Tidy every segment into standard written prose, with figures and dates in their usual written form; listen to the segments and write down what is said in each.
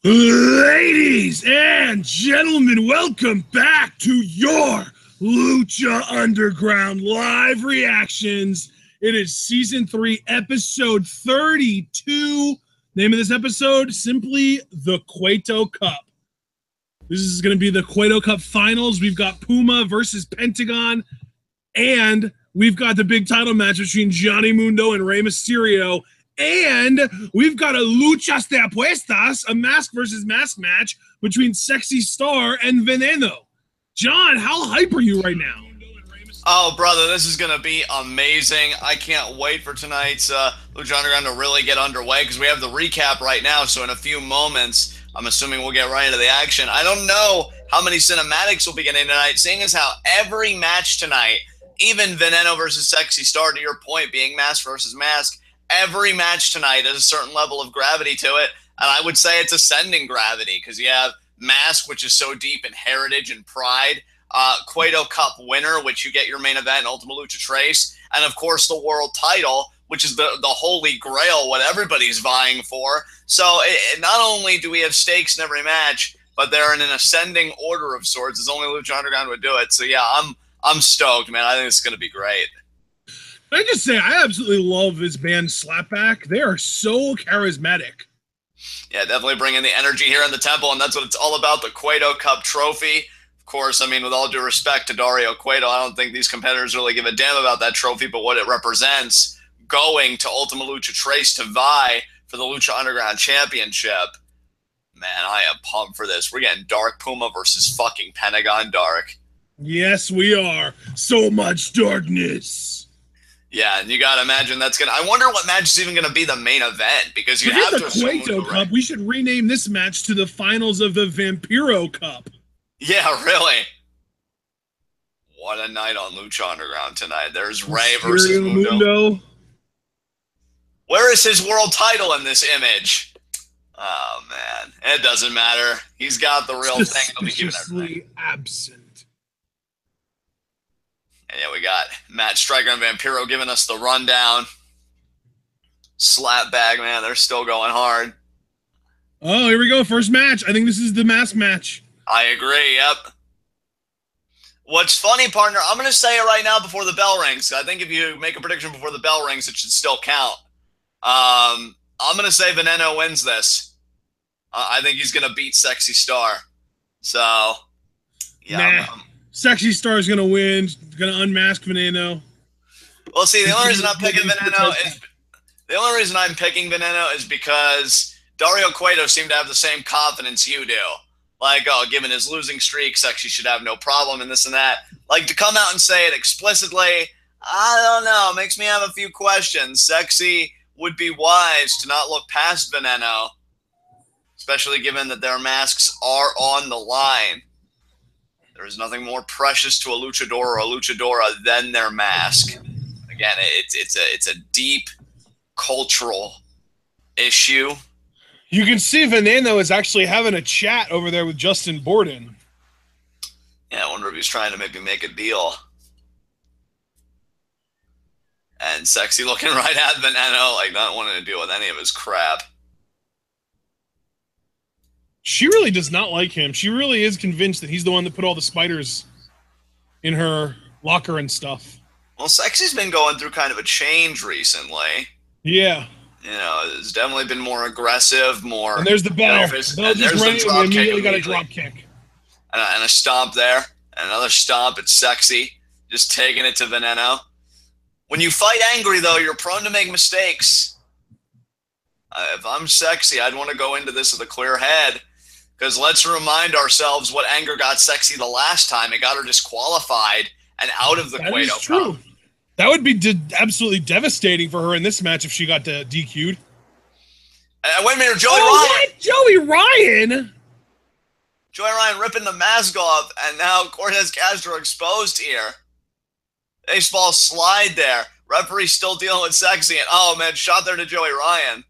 Ladies and gentlemen, welcome back to your Lucha Underground live reactions. It is season 3, episode 32. Name of this episode, simply the Cueto Cup. This is going to be the Cueto Cup finals. We've got Puma versus Pentagon, and we've got the big title match between Johnny Mundo and Rey Mysterio. And we've got a Luchas de Apuestas, a mask versus mask match between Sexy Star and Veneno. John, how hype are you right now? Oh, brother, this is going to be amazing. I can't wait for tonight's Lucha Underground to really get underway because we have the recap right now. So in a few moments, I'm assuming we'll get right into the action. I don't know how many cinematics we'll be getting tonight, seeing as how every match tonight, even Veneno versus Sexy Star, to your point, being mask versus mask, every match tonight has a certain level of gravity to it, and I would say it's ascending gravity because you have Mask, which is so deep in heritage and pride, Cueto Cup winner, which you get your main event, Ultimate Lucha Trace, and of course the world title, which is the holy grail, what everybody's vying for. So not only do we have stakes in every match, but they're in an ascending order of sorts, as only Lucha Underground would do it. So yeah, I'm stoked, man. I think it's going to be great. I just say I absolutely love this band Slapback. They are so charismatic. Yeah, definitely bringing the energy here in the temple, and that's what it's all about, the Cueto Cup trophy. Of course, I mean, with all due respect to Dario Cueto, I don't think these competitors really give a damn about that trophy, but what it represents, going to Ultimate Lucha Trace to vie for the Lucha Underground Championship. Man, I am pumped for this. We're getting Dark Puma versus fucking Pentagon Dark. Yes, we are. So much darkness. Yeah, and you gotta imagine that's gonna. I wonder what match is even gonna be the main event because you have to the Cueto Cup. Right. We should rename this match to the finals of the Vampiro Cup. Yeah, really. What a night on Lucha Underground tonight. There's Rey versus Mundo. Where is his world title in this image? Oh man, it doesn't matter. He's got the real thing. He'll be giving everything. Absent. And yeah, we got Matt Striker and Vampiro giving us the rundown. Slapbag, man, they're still going hard. Oh, here we go. First match. I think this is the mask match. I agree, yep. What's funny, partner, I'm going to say it right now before the bell rings. I think if you make a prediction before the bell rings, it should still count. I'm going to say Veneno wins this. I think he's going to beat Sexy Star. So, yeah. Nah. Sexy Star is going to win. Going to unmask Veneno. Well, see, the only reason I'm picking Veneno is because Dario Cueto seemed to have the same confidence you do. Like, oh, given his losing streak, Sexy should have no problem and this and that. Like, to come out and say it explicitly, I don't know. Makes me have a few questions. Sexy would be wise to not look past Veneno, especially given that their masks are on the line. There is nothing more precious to a luchador or a luchadora than their mask. Again, it's a deep cultural issue. You can see Veneno is actually having a chat over there with Justin Borden. Yeah, I wonder if he's trying to maybe make a deal. And Sexy looking right at Veneno, like not wanting to deal with any of his crap. She really does not like him. She really is convinced that he's the one that put all the spiders in her locker and stuff. Well, Sexy's been going through kind of a change recently. Yeah. You know, it's definitely been more aggressive, more... And there's the bell. And there's the drop kick immediately. Got a drop kick. And a stomp there. And another stomp. It's Sexy. Just taking it to Veneno. When you fight angry, though, you're prone to make mistakes. If I'm Sexy, I'd want to go into this with a clear head. Because let's remind ourselves what anger got Sexy the last time. It got her disqualified and out of the Cueto Cup. That is true. That would be absolutely devastating for her in this match if she got DQ'd. Wait a minute, Joey Ryan. What? Joey Ryan? Joey Ryan ripping the mask off, and now Cortez Castro exposed here. Baseball slide there. Referee still dealing with Sexy, and oh man, shot there to Joey Ryan.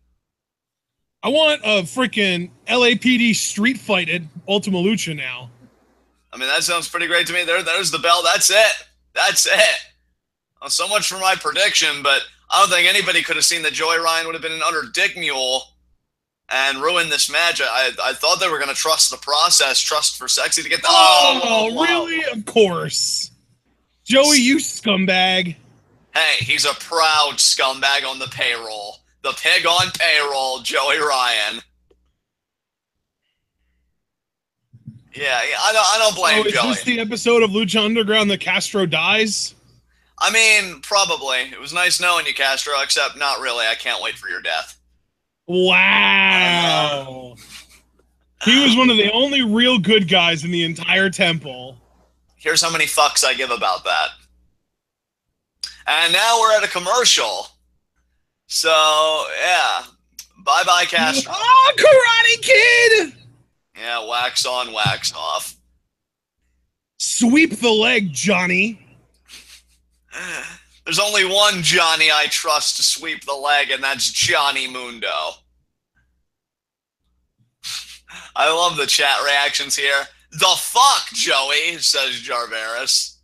I want a freaking LAPD street fight at Ultima Lucha now. I mean, that sounds pretty great to me. There's the bell. That's it. That's it. Well, so much for my prediction, but I don't think anybody could have seen that Joey Ryan would have been an utter dick mule and ruin this match. I thought they were going to trust the process, trust for Sexy to get the... Really? Of course. Joey, you scumbag. Hey, he's a proud scumbag on the payroll. The pig on payroll, Joey Ryan. Yeah, I don't blame Joey. Is this the episode of Lucha Underground that Castro dies? I mean, probably. It was nice knowing you, Castro, except not really. I can't wait for your death. Wow. He was one of the only real good guys in the entire temple. Here's how many fucks I give about that. And now we're at a commercial. So, yeah. Bye-bye, Castro. Oh, Karate Kid! Yeah, wax on, wax off. Sweep the leg, Johnny. There's only one Johnny I trust to sweep the leg, and that's Johnny Mundo. I love the chat reactions here. The fuck, Joey, says Jarveris.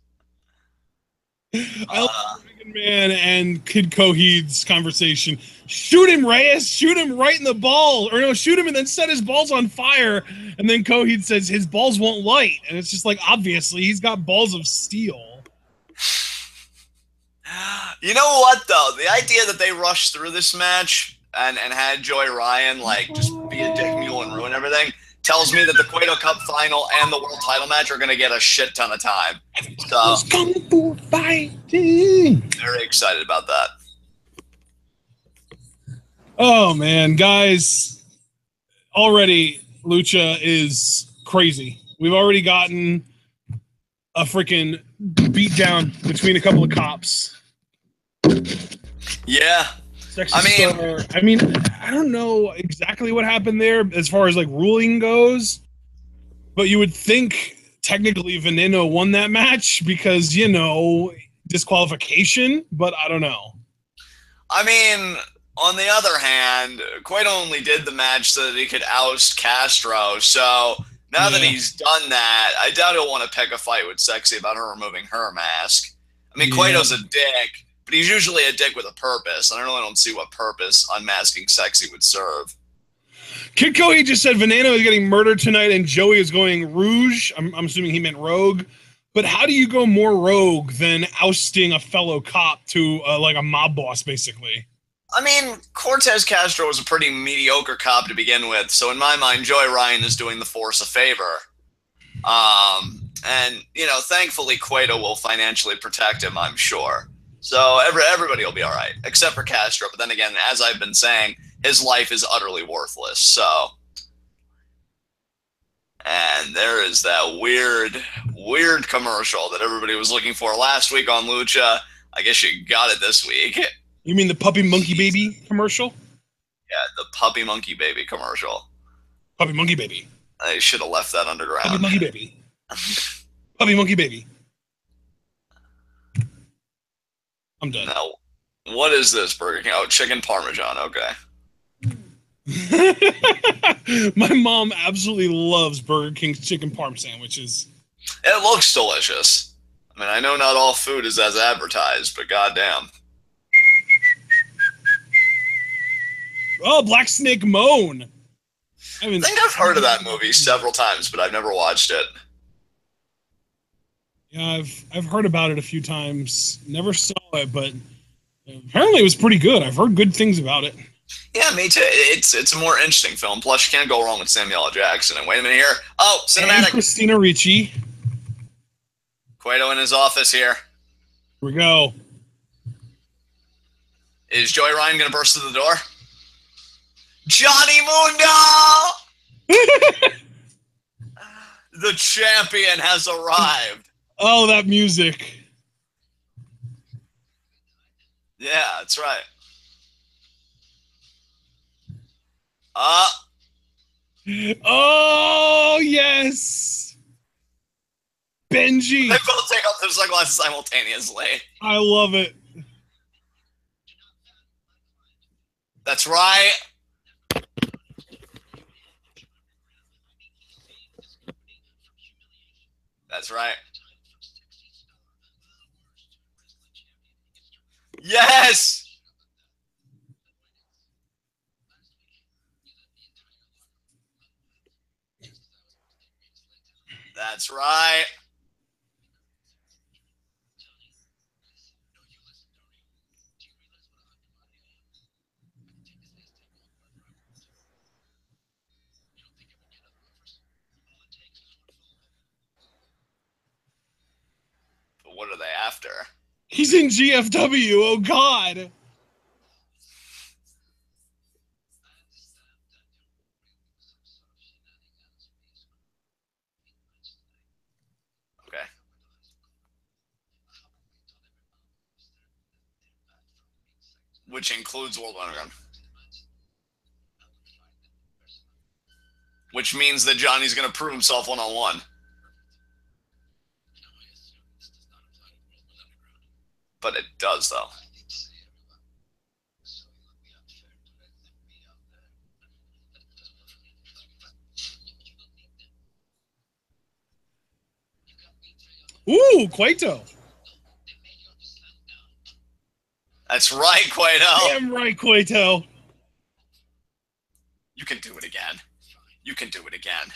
I love Dragon Man and Kid Coheed's conversation. Shoot him, Reyes! Shoot him right in the ball! Or no, shoot him and then set his balls on fire. And then Coheed says his balls won't light. And it's just like, obviously, he's got balls of steel. You know what, though? The idea that they rushed through this match and had Joey Ryan, like, just be a dick mule and ruin everything tells me that the Cueto Cup final and the world title match are going to get a shit ton of time. So, Kung Fu fighting! Very excited about that. Oh, man, guys. Already, Lucha is crazy. We've already gotten a freaking beat down between a couple of cops. Yeah. I mean, I don't know exactly what happened there as far as like ruling goes, but you would think technically Veneno won that match because, you know, disqualification, but I don't know. I mean, on the other hand, Cueto only did the match so that he could oust Castro, so now that he's done that, I doubt he'll want to pick a fight with Sexy about her removing her mask. I mean, Cueto's a dick, but he's usually a dick with a purpose, and I really don't see what purpose unmasking Sexy would serve. Kid Coheed just said Veneno is getting murdered tonight and Joey is going Rouge. I'm assuming he meant Rogue. But how do you go more rogue than ousting a fellow cop to like a mob boss, basically? I mean, Cortez Castro was a pretty mediocre cop to begin with, so in my mind, Joey Ryan is doing the Force a favor. And, you know, thankfully, Cueto will financially protect him, I'm sure. So everybody will be all right, except for Castro. But then again, as I've been saying, his life is utterly worthless. So, and there is that weird commercial that everybody was looking for last week on Lucha. I guess you got it this week. You mean the Puppy Monkey Baby commercial? Yeah, the Puppy Monkey Baby commercial. Puppy Monkey Baby. I should have left that underground. Puppy Monkey Baby. Puppy Monkey Baby. I'm done. Now, what is this Burger King? Oh, chicken parmesan. Okay. My mom absolutely loves Burger King's chicken parm sandwiches. It looks delicious. I mean, I know not all food is as advertised, but goddamn. Oh, Black Snake Moan. I think I've heard of that movie several times, but I've never watched it. Yeah, I've heard about it a few times. Never saw it, but apparently it was pretty good. I've heard good things about it. Yeah, me too. It's a more interesting film. Plus, you can't go wrong with Samuel L. Jackson. And wait a minute here. Oh, cinematic. And Christina Ricci. Cueto in his office here. Here we go. Is Joey Ryan going to burst through the door? Johnny Mundo! The champion has arrived. Oh, that music. Yeah, that's right. Oh, yes. Benji. They both take off their sunglasses simultaneously. I love it. That's right. That's right. Yes! That's right. But what are they after? He's in GFW. Oh, God. Okay. Which includes World Underground. Which means that Johnny's going to prove himself one-on-one. But it does, though. Ooh, Cueto. That's right, Cueto. Damn right, Cueto. You can do it again. You can do it again.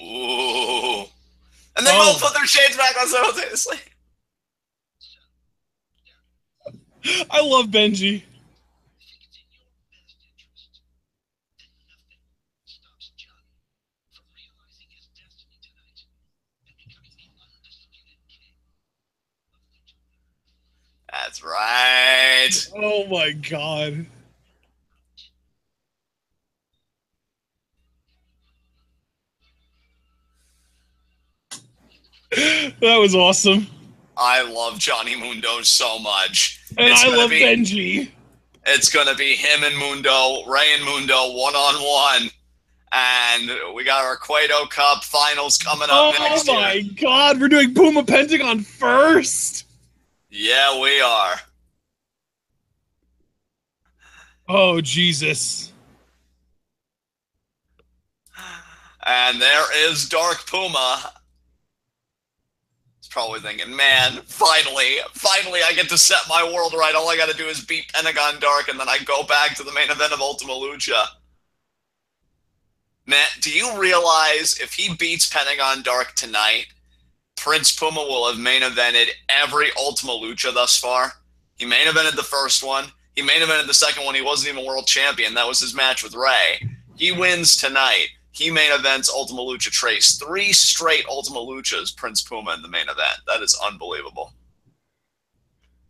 Ooh. And they both put their shades back on simultaneously. I love Benji. That's right. Oh my God. That was awesome. I love Johnny Mundo so much. And I love Benji. It's going to be him and Mundo, Ray and Mundo, one-on-one. And we got our Cueto Cup finals coming up next year. Oh my God, we're doing Puma Pentagon first. Yeah, we are. Oh, Jesus. And there is Dark Puma. He's probably thinking, man, finally I get to set my world right. All I got to do is beat Pentagon Dark, and then I go back to the main event of Ultima Lucha. Man, do you realize if he beats Pentagon Dark tonight, Prince Puma will have main evented every Ultima Lucha thus far? He main evented the first one. He main evented the second one. He wasn't even world champion. That was his match with Ray. He wins tonight. He main events Ultima Lucha Trace. 3 straight Ultima Luchas, Prince Puma in the main event. That is unbelievable.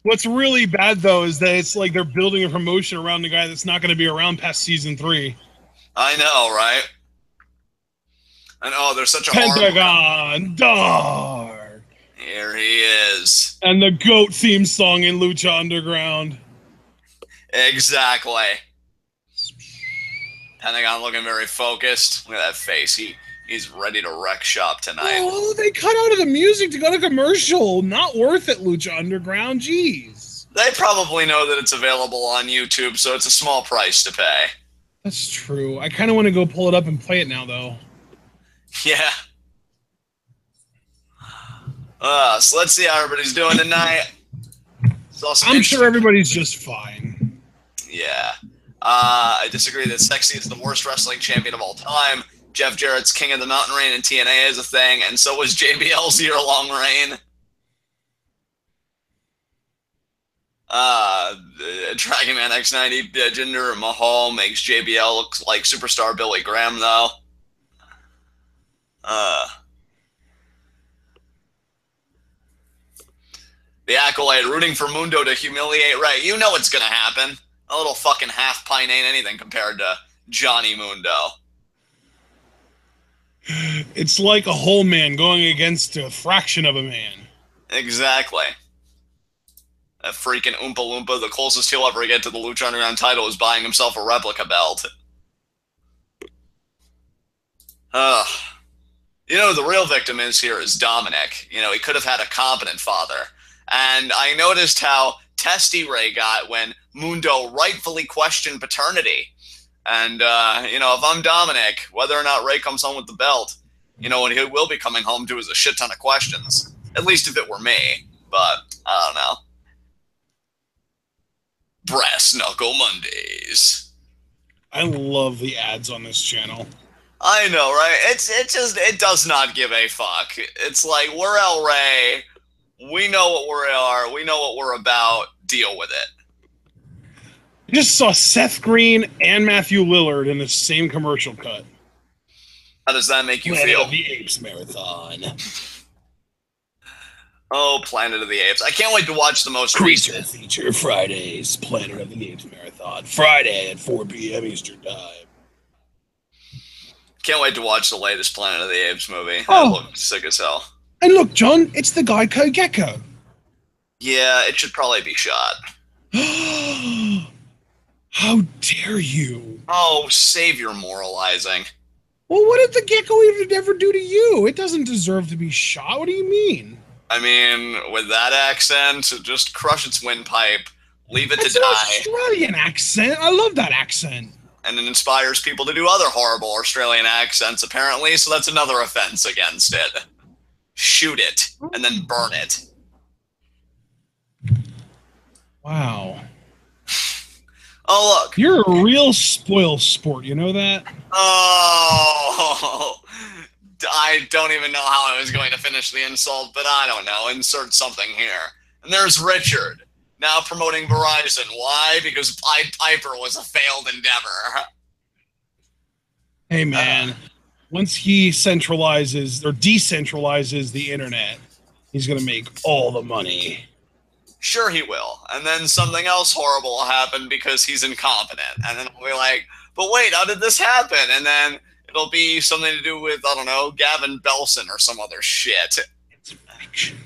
What's really bad, though, is that it's like they're building a promotion around the guy that's not going to be around past season 3. I know, right? And oh, there's such a Pentagon Dark. Here he is. And the GOAT theme song in Lucha Underground. Exactly. Pentagon looking very focused. Look at that face. He's ready to wreck shop tonight. Oh, they cut out of the music to go to commercial. Not worth it, Lucha Underground. Jeez. They probably know that it's available on YouTube, so it's a small price to pay. That's true. I kind of want to go pull it up and play it now, though. Yeah. So let's see how everybody's doing tonight. I'm sure everybody's just fine. Yeah. I disagree that Sexy is the worst wrestling champion of all time. Jeff Jarrett's King of the Mountain Reign in TNA is a thing, and so was JBL's year-long reign. Dragon Man X90 Jinder Mahal makes JBL look like superstar Billy Graham, though. The Accolade rooting for Mundo to humiliate Ray. You know what's going to happen. A little fucking half pint ain't anything compared to Johnny Mundo. It's like a whole man going against a fraction of a man. Exactly. That freaking Oompa Loompa, the closest he'll ever get to the Lucha Underground title is buying himself a replica belt. You know, the real victim here is Dominic. You know, he could have had a competent father. And I noticed how testy Ray got when Mundo rightfully questioned paternity. And, you know, if I'm Dominic, whether or not Ray comes home with the belt, you know, what he will be coming home to is a shit ton of questions. At least if it were me. But, I don't know. Brass Knuckle Mondays. I love the ads on this channel. I know, right? It does not give a fuck. It's like, we're El Rey. We know what we are. We know what we're about. Deal with it. I just saw Seth Green and Matthew Lillard in the same commercial cut. How does that make you Planet feel? of the Apes marathon. Oh, Planet of the Apes. I can't wait to watch the most Creature recent. feature Fridays. Planet of the Apes marathon. Friday at 4 p.m. Eastern time. Can't wait to watch the latest Planet of the Apes movie. Oh. That looks sick as hell. And look, John, it's the guy Gecko. Yeah, it should probably be shot. How dare you? Oh, save your moralizing. Well, what did the gecko even ever do to you? It doesn't deserve to be shot. What do you mean? I mean, with that accent, just crush its windpipe, leave it That's to an die. Australian accent. I love that accent. And it inspires people to do other horrible Australian accents, apparently, so that's another offense against it. Shoot it, and then burn it. Wow. Oh, look. You're a real spoil sport, you know that? Oh, I don't even know how I was going to finish the insult, but I don't know. Insert something here. And there's Richard, now promoting Verizon. Why? Because Pied Piper was a failed endeavor. Hey, man. Once he centralizes or decentralizes the internet, he's going to make all the money. Sure he will. And then something else horrible will happen because he's incompetent. And then I'll be like, but wait, how did this happen? And then it'll be something to do with, I don't know, Gavin Belson or some other shit. It's fiction.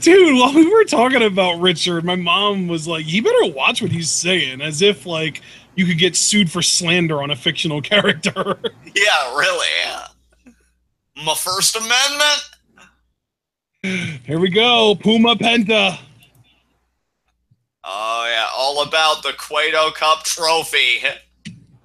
Dude, while we were talking about Richard, my mom was like, you better watch what he's saying, as if, like, you could get sued for slander on a fictional character. Yeah, really. My First Amendment? Here we go, Puma Penta. Oh, yeah, all about the Cueto Cup trophy.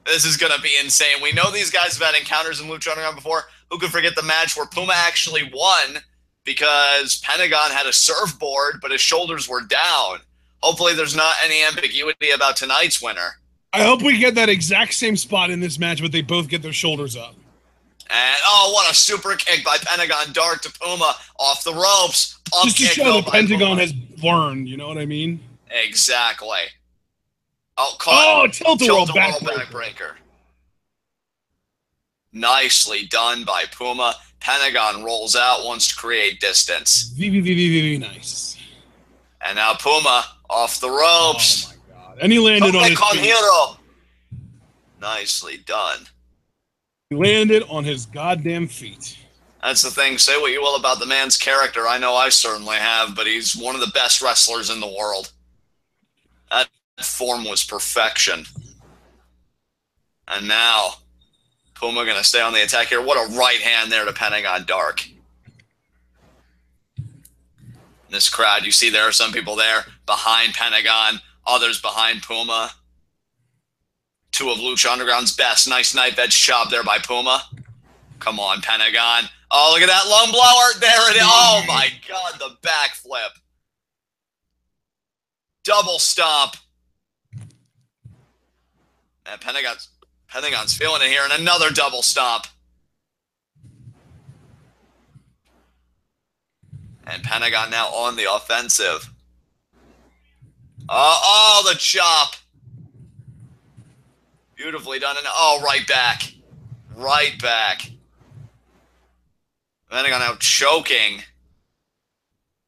This is going to be insane. We know these guys have had encounters in Lucha Underground before. Who could forget the match where Puma actually won because Pentagon had a surfboard, but his shoulders were down. Hopefully there's not any ambiguity about tonight's winner. I hope we get that exact same spot in this match, but they both get their shoulders up. And, oh, what a super kick by Pentagon Dark to Puma off the ropes. Pump Just to kick show that Pentagon Puma. has learned, you know what I mean? Exactly. Oh, tilt-a-whirl backbreaker. backbreaker. Nicely done by Puma. Pentagon rolls out, wants to create distance. Very nice. And now Puma off the ropes. Oh my god. And he landed on his feet. Hero. Nicely done. He landed on his goddamn feet. That's the thing. Say what you will about the man's character. I know I certainly have, but he's one of the best wrestlers in the world. That form was perfection. And now, Puma going to stay on the attack here. What a right hand there to Pentagon Dark. This crowd, you see there are some people there behind Pentagon, others behind Puma. Two of Lucha Underground's best. Nice knife edge chop there by Puma. Come on, Pentagon. Oh, look at that lung blower. There it is. Oh, my God, the backflip. Double stomp. And Pentagon's feeling it here. And another double stomp. And Pentagon now on the offensive. Oh, the chop. Beautifully done. And oh, right back. Right back. Pentagon now choking.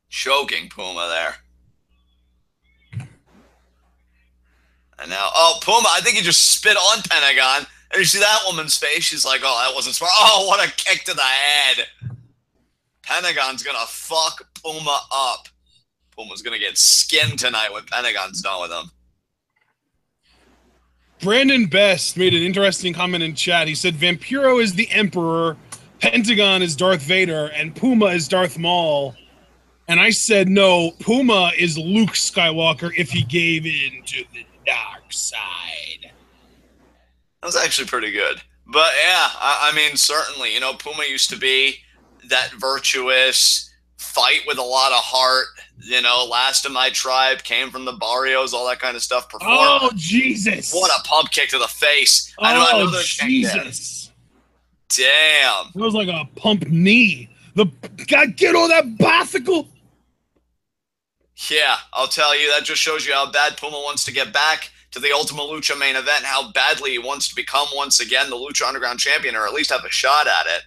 Choking Puma there. And now, oh, Puma, I think he just spit on Pentagon. And you see that woman's face? She's like, oh, that wasn't smart. Oh, what a kick to the head. Pentagon's going to fuck Puma up. Puma's going to get skinned tonight when Pentagon's done with him. Brandon Best made an interesting comment in chat. He said Vampiro is the Emperor, Pentagon is Darth Vader, and Puma is Darth Maul. And I said, no, Puma is Luke Skywalker if he gave in to the dark side. That was actually pretty good. But yeah, I mean, certainly, you know, Puma used to be that virtuous, fight with a lot of heart, last of my tribe, came from the barrios, all that kind of stuff. Performed. Oh, Jesus. What a pump kick to the face. Oh, Jesus. Damn. It was like a pump knee. God, get on that bicycle. Yeah, I'll tell you, that just shows you how bad Puma wants to get back to the Ultima Lucha main event, how badly he wants to become once again the Lucha Underground champion, or at least have a shot at it.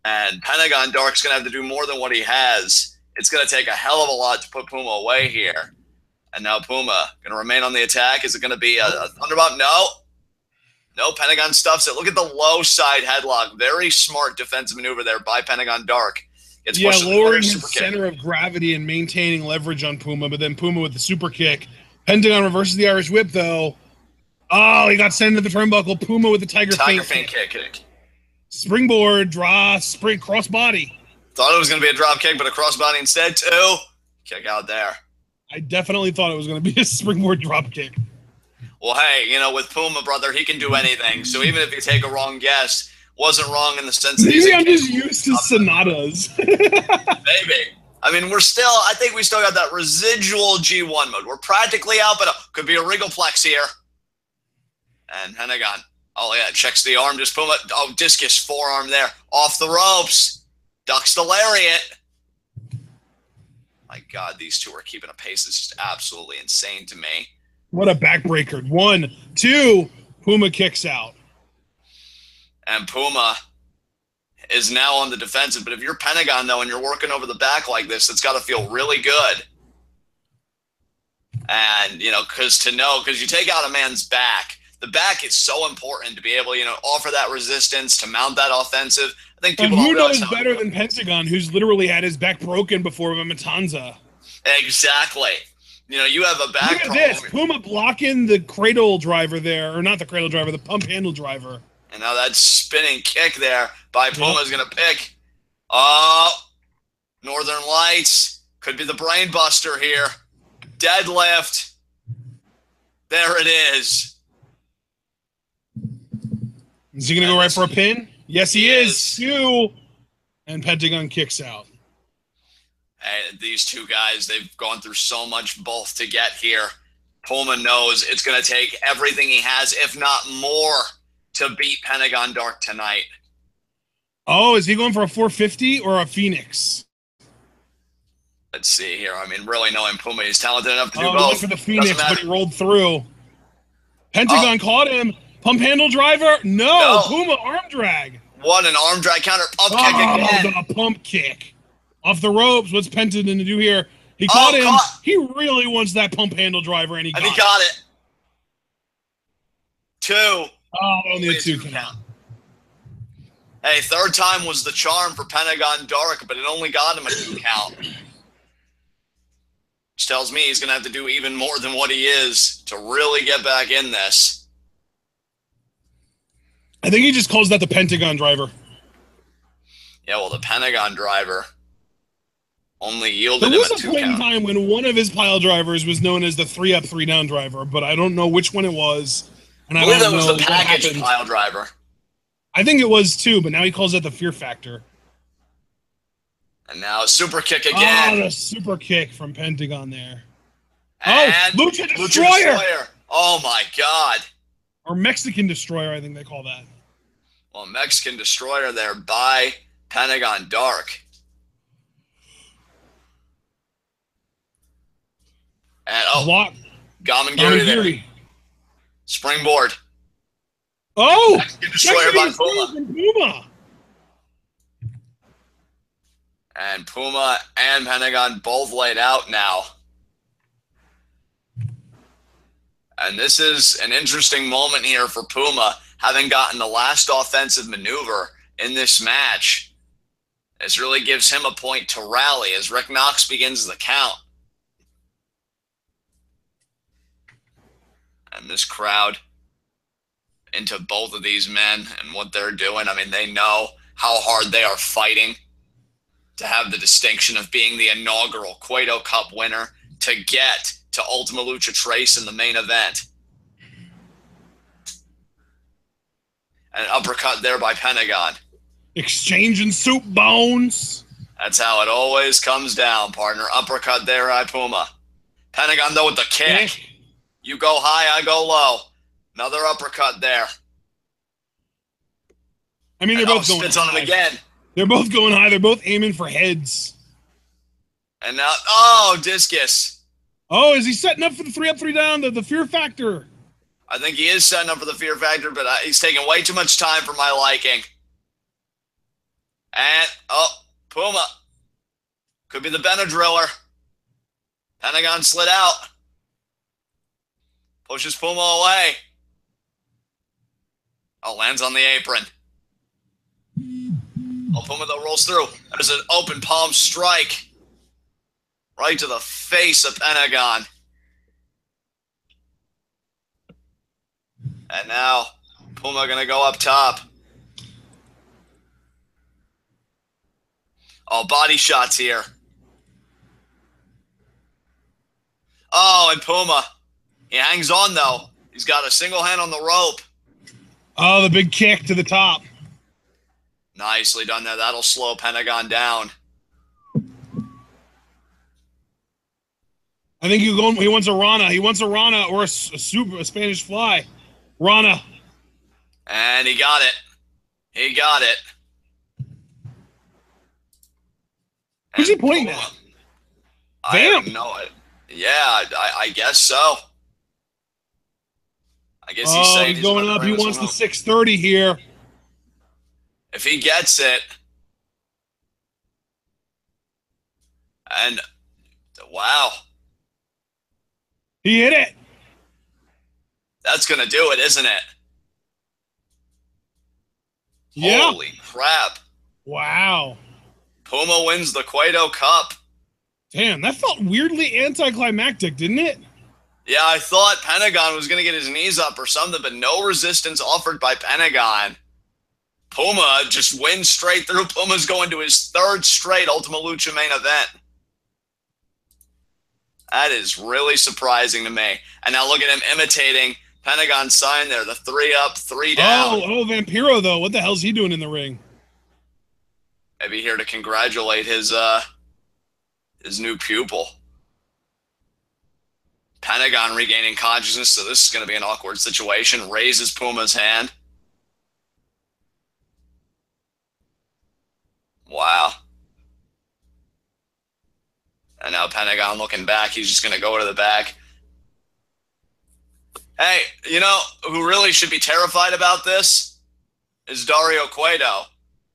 And Pentagon Dark's going to have to do more than what he has. It's going to take a hell of a lot to put Puma away here. And now Puma going to remain on the attack. Is it going to be a Thunderbomb? No. No, Pentagon stuffs it. Look at the low side headlock. Very smart defensive maneuver there by Pentagon Dark. Lowering his center of gravity and maintaining leverage on Puma, but then Puma with the super kick. Pentagon reverses the Irish whip, though. Oh, he got sent into the turnbuckle. Puma with the Tiger feint kick. Springboard, draw, spring, cross body. Thought it was going to be a drop kick, but a crossbody instead, too. Kick out there. I definitely thought it was going to be a springboard drop kick. Well, hey, with Puma, brother, he can do anything. So even if you take a wrong guess, wasn't wrong in the sense that maybe I'm just used to sonatas. Maybe. I mean, I think we still got that residual G1 mode. We're practically out, but could be a Regalplex here. And Pentagon. Oh, yeah, checks the arm. Just Puma. Oh, discus forearm there. Off the ropes. Ducks the lariat. My God, these two are keeping a pace that's just absolutely insane to me. What a backbreaker. 1, 2, Puma kicks out. And Puma is now on the defensive. But if you're Pentagon, though, and you're working over the back like this, it's got to feel really good. And, because you take out a man's back, the back is so important to be able, offer that resistance, to mount that offensive. I think people who knows better than Pentagon, who's literally had his back broken before by Matanza. Exactly. You have a back problem. Look at this. Puma blocking the cradle driver there, or not the cradle driver, the pump handle driver. And now that spinning kick there by Puma is going to pick. Oh, Northern Lights. Could be the brain buster here. Deadlift. There it is. Is he going to go right for a pin? Yes, he is. 2. And Pentagon kicks out. And these two guys, they've gone through so much both to get here. Puma knows it's going to take everything he has, if not more, to beat Pentagon Dark tonight. Oh, is he going for a 450 or a Phoenix? Let's see here. I mean, really knowing Puma, he's talented enough to do both. He went for the Phoenix, but he rolled through. Pentagon caught him. Pump handle driver? No. Puma arm drag. What, an arm drag counter pump kick again. The pump kick. Off the ropes. What's Pentagon to do here? He caught him. He really wants that pump handle driver, and he got it. 2. Oh, only a 2 count. Hey, third time was the charm for Pentagon Dark, but it only got him a 2 count. Which tells me he's going to have to do even more than what he is to really get back in this. I think he just calls that the Pentagon driver. Yeah, well, the Pentagon driver only yielded him a 2 count. There was a point in time when one of his pile drivers was known as the 3-up, 3-down driver, but I don't know which one it was. And I believe that was the package pile driver. I think it was too, but now he calls it the Fear Factor. And now super kick again. Oh, the super kick from Pentagon there. And Lucha Destroyer. Oh my God. Or Mexican Destroyer, I think they call that. Well, Mexican Destroyer there by Pentagon Dark. And block. Gamangiri there. Springboard. Oh! Mexican Destroyer by Puma. And Puma and Pentagon both laid out now. And this is an interesting moment here for Puma, having gotten the last offensive maneuver in this match. This really gives him a point to rally as Rick Knox begins the count. And this crowd into both of these men and what they're doing. I mean, they know how hard they are fighting to have the distinction of being the inaugural Cueto Cup winner, to get to Ultima Lucha Trace in the main event. An uppercut there by Pentagon. Exchanging soup bones. That's how it always comes down, partner. Uppercut there, Puma. Pentagon, though, with the kick. You go high, I go low. Another uppercut there. I mean, they're both going spits high. on him again. They're both going high. They're both aiming for heads. And now, oh, discus. Oh, is he setting up for the 3 up, 3 down, the fear factor? I think he is setting up for the fear factor, but he's taking way too much time for my liking. And, oh, Puma. Could be the Benadriller. Pentagon slid out. Pushes Puma away. Oh, lands on the apron. Oh, Puma, though, rolls through. There's an open palm strike. Right to the face of Pentagon. And now, Puma going to go up top. Oh, body shots here. Oh, and Puma. He hangs on, though. He's got a single hand on the rope. Oh, the big kick to the top. Nicely done there. That'll slow Pentagon down. I think he wants a Rana. He wants a Rana or a Spanish fly. Rana. And he got it. He got it. Who's he pointing at? I don't know it. Yeah, I guess so. I guess he's saying he's going up. He wants the 630 here. If he gets it. And, wow. He hit it. That's going to do it, isn't it? Yeah. Holy crap. Wow. Puma wins the Cueto Cup. Damn, that felt weirdly anticlimactic, didn't it? Yeah, I thought Pentagon was going to get his knees up or something, but no resistance offered by Pentagon. Puma just wins straight through. Puma's going to his 3rd straight Ultima Lucha main event. That is really surprising to me. And now look at him imitating Pentagon's sign there. The 3 up, 3 down. Oh, Vampiro, though. What the hell's he doing in the ring? Maybe here to congratulate his new pupil. Pentagon regaining consciousness, so this is going to be an awkward situation. Raises Puma's hand. Wow. And now Pentagon looking back. He's just going to go to the back. Hey, you know who really should be terrified about this? Is Dario Cueto.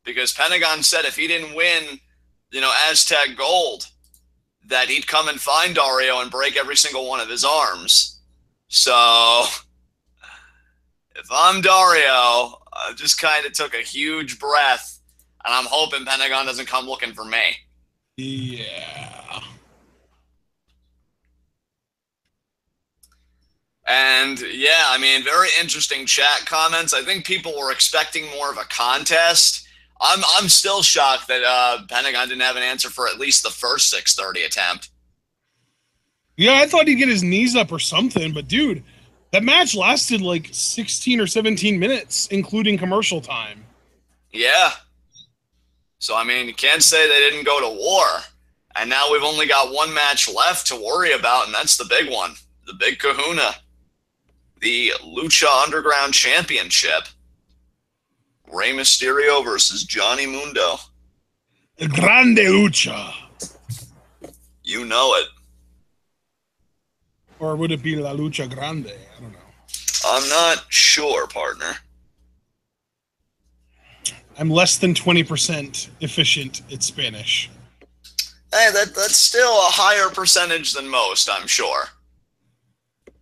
Because Pentagon said if he didn't win, Aztec Gold, that he'd come and find Dario and break every single one of his arms. So, if I'm Dario, I just kind of took a huge breath, and I'm hoping Pentagon doesn't come looking for me. Yeah. And, yeah, I mean, very interesting chat comments. I think people were expecting more of a contest. I'm still shocked that Pentagon didn't have an answer for at least the first 630 attempt. Yeah, I thought he'd get his knees up or something, but dude, that match lasted like 16 or 17 minutes, including commercial time. Yeah. So, I mean, you can't say they didn't go to war. And now we've only got one match left to worry about, and that's the big one. The big kahuna. The Lucha Underground Championship. Rey Mysterio versus Johnny Mundo. Grande Lucha. You know it. Or would it be La Lucha Grande? I don't know. I'm not sure, partner. I'm less than 20% efficient at Spanish. Hey, that's still a higher percentage than most, I'm sure. I'm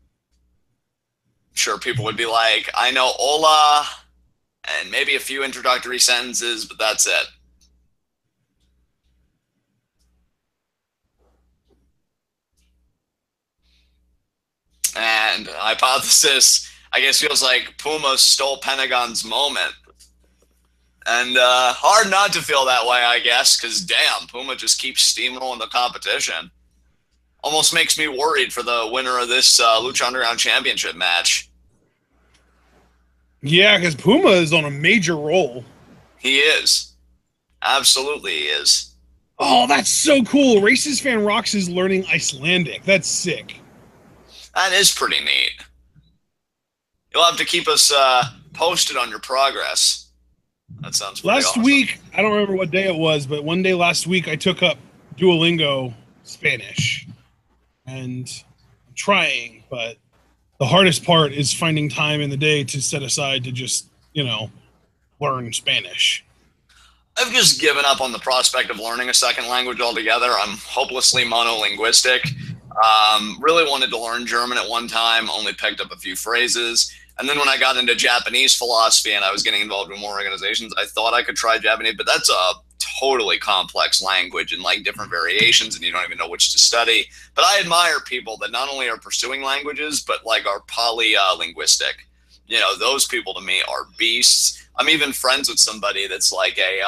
sure people would be like, I know hola, and maybe a few introductory sentences, but that's it. And hypothesis, I guess, feels like Puma stole Pentagon's moment. And hard not to feel that way, I guess, because damn, Puma just keeps steamrolling the competition. Almost makes me worried for the winner of this Lucha Underground Championship match. Yeah, because Puma is on a major roll. He is. Absolutely he is. Oh, that's so cool. Racist Fan Rocks is learning Icelandic. That's sick. That is pretty neat. You'll have to keep us posted on your progress. That sounds pretty Last awesome. week, I don't remember what day it was, but one day last week I took up Duolingo Spanish. And I'm trying, but the hardest part is finding time in the day to set aside to just, learn Spanish. I've just given up on the prospect of learning a second language altogether. I'm hopelessly monolinguistic. Really wanted to learn German at one time, only picked up a few phrases. And then when I got into Japanese philosophy and I was getting involved in more organizations, I thought I could try Japanese, but that's a totally complex language and like different variations, and you don't even know which to study. But I admire people that not only are pursuing languages, but like are polylinguistic. Those people to me are beasts. I'm even friends with somebody that's like a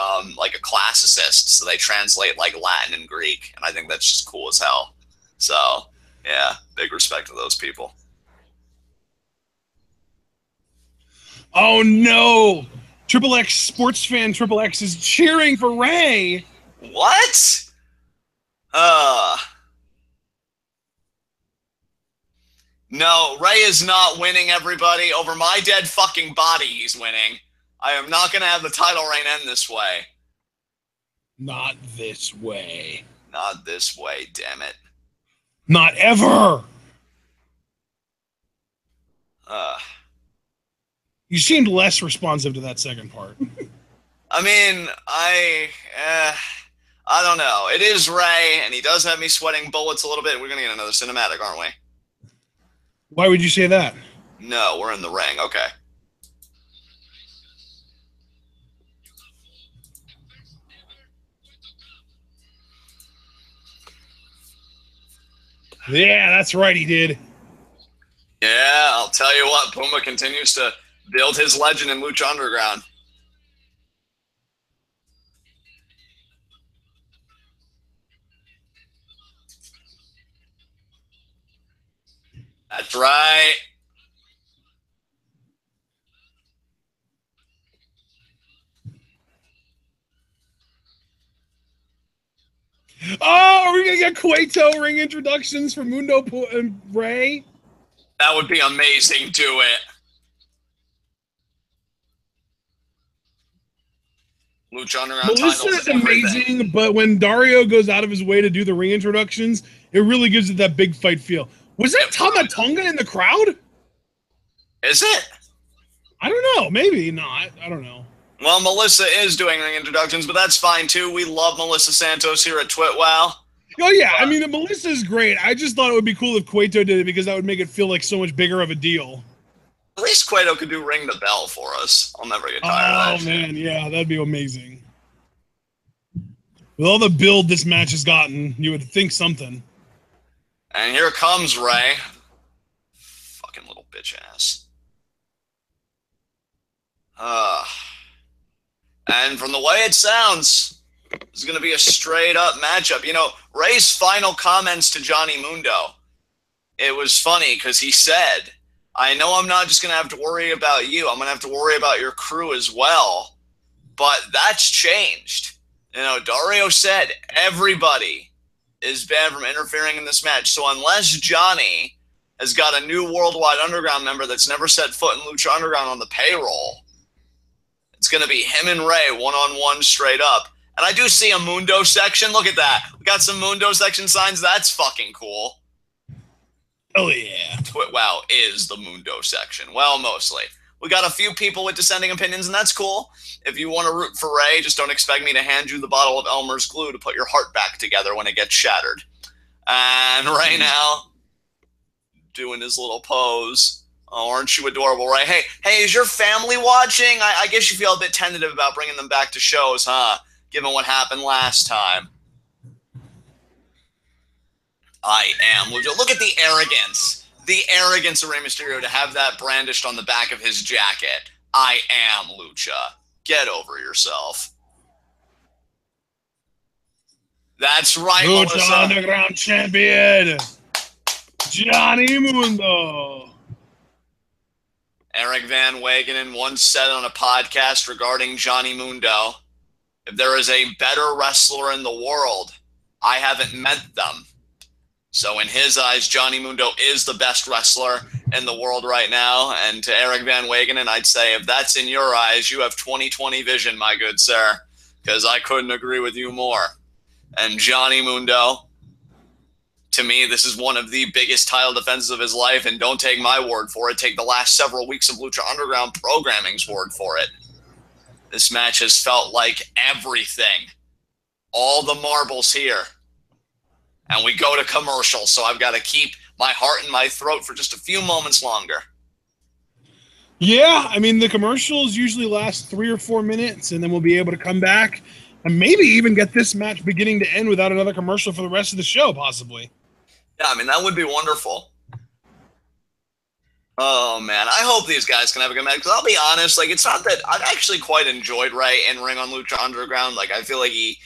classicist, so they translate like Latin and Greek, and I think that's just cool as hell. So yeah, big respect to those people. Oh no! Triple X sports fan Triple X is cheering for Ray. What? No, Ray is not winning, everybody. Over my dead fucking body, he's winning. I am not going to have the title reign end this way. Not this way. Not this way, damn it. Not ever! You seemed less responsive to that second part. I mean, I don't know. It is Ray, and he does have me sweating bullets a little bit. We're going to get another cinematic, aren't we? Why would you say that? No, we're in the ring. Okay. Yeah, that's right, he did. Yeah, I'll tell you what, Puma continues to build his legend in Lucha Underground. That's right. Oh, are we going to get Cueto ring introductions for Mundo and Ray? That would be amazing. Do it. Lucha Underground Melissa is amazing, but when Dario goes out of his way to do the ring introductions, it really gives it that big fight feel. Was that Tama Tonga in the crowd? Is it? I don't know. Maybe not. I don't know. Well, Melissa is doing ring introductions, but that's fine too. We love Melissa Santos here at TWitWoW. Oh, yeah. I mean, Melissa's great. I just thought it would be cool if Cueto did it because that would make it feel like so much bigger of a deal. At least Cueto could do Ring the Bell for us. I'll never get tired of that. Oh, man. Yeah, that'd be amazing. With all the build this match has gotten, you would think something. And here comes Ray. Fucking little bitch ass. And from the way it sounds, it's going to be a straight up matchup. Ray's final comments to Johnny Mundo, it was funny because he said, I know I'm not just going to have to worry about you. I'm going to have to worry about your crew as well. But that's changed. Dario said everybody is banned from interfering in this match. So unless Johnny has got a new Worldwide Underground member that's never set foot in Lucha Underground on the payroll, it's going to be him and Ray one-on-one straight up. And I do see a Mundo section. Look at that. We got some Mundo section signs. That's fucking cool. Oh, yeah. TWitWoW is the Mundo section. Well, mostly. We got a few people with dissenting opinions, and that's cool. If you want to root for Ray, just don't expect me to hand you the bottle of Elmer's glue to put your heart back together when it gets shattered. And right now, doing his little pose. Oh, aren't you adorable, Ray? Hey, is your family watching? I guess you feel a bit tentative about bringing them back to shows, huh? Given what happened last time. I am Lucha. Look at the arrogance. The arrogance of Rey Mysterio to have that brandished on the back of his jacket. I am Lucha. Get over yourself. That's right, Lucha Melissa. Underground champion, Johnny Mundo. Eric Van Wagenen once said on a podcast regarding Johnny Mundo, If there is a better wrestler in the world, I haven't met them. So in his eyes, Johnny Mundo is the best wrestler in the world right now. And to Eric Van Wagenen, I'd say if that's in your eyes, you have 20/20 vision, my good sir, because I couldn't agree with you more. And Johnny Mundo, to me, this is one of the biggest title defenses of his life. And don't take my word for it. Take the last several weeks of Lucha Underground programming's word for it. This match has felt like everything. All the marbles here. And we go to commercial, so I've got to keep my heart in my throat for just a few moments longer. Yeah, I mean, the commercials usually last 3 or 4 minutes, and then we'll be able to come back and maybe even get this match beginning to end without another commercial for the rest of the show, possibly. Yeah, I mean, that would be wonderful. Oh, man, I hope these guys can have a good match, because I'll be honest, like, it's not that I've actually quite enjoyed Ray in Ring on Lucha Underground. Like, I feel like he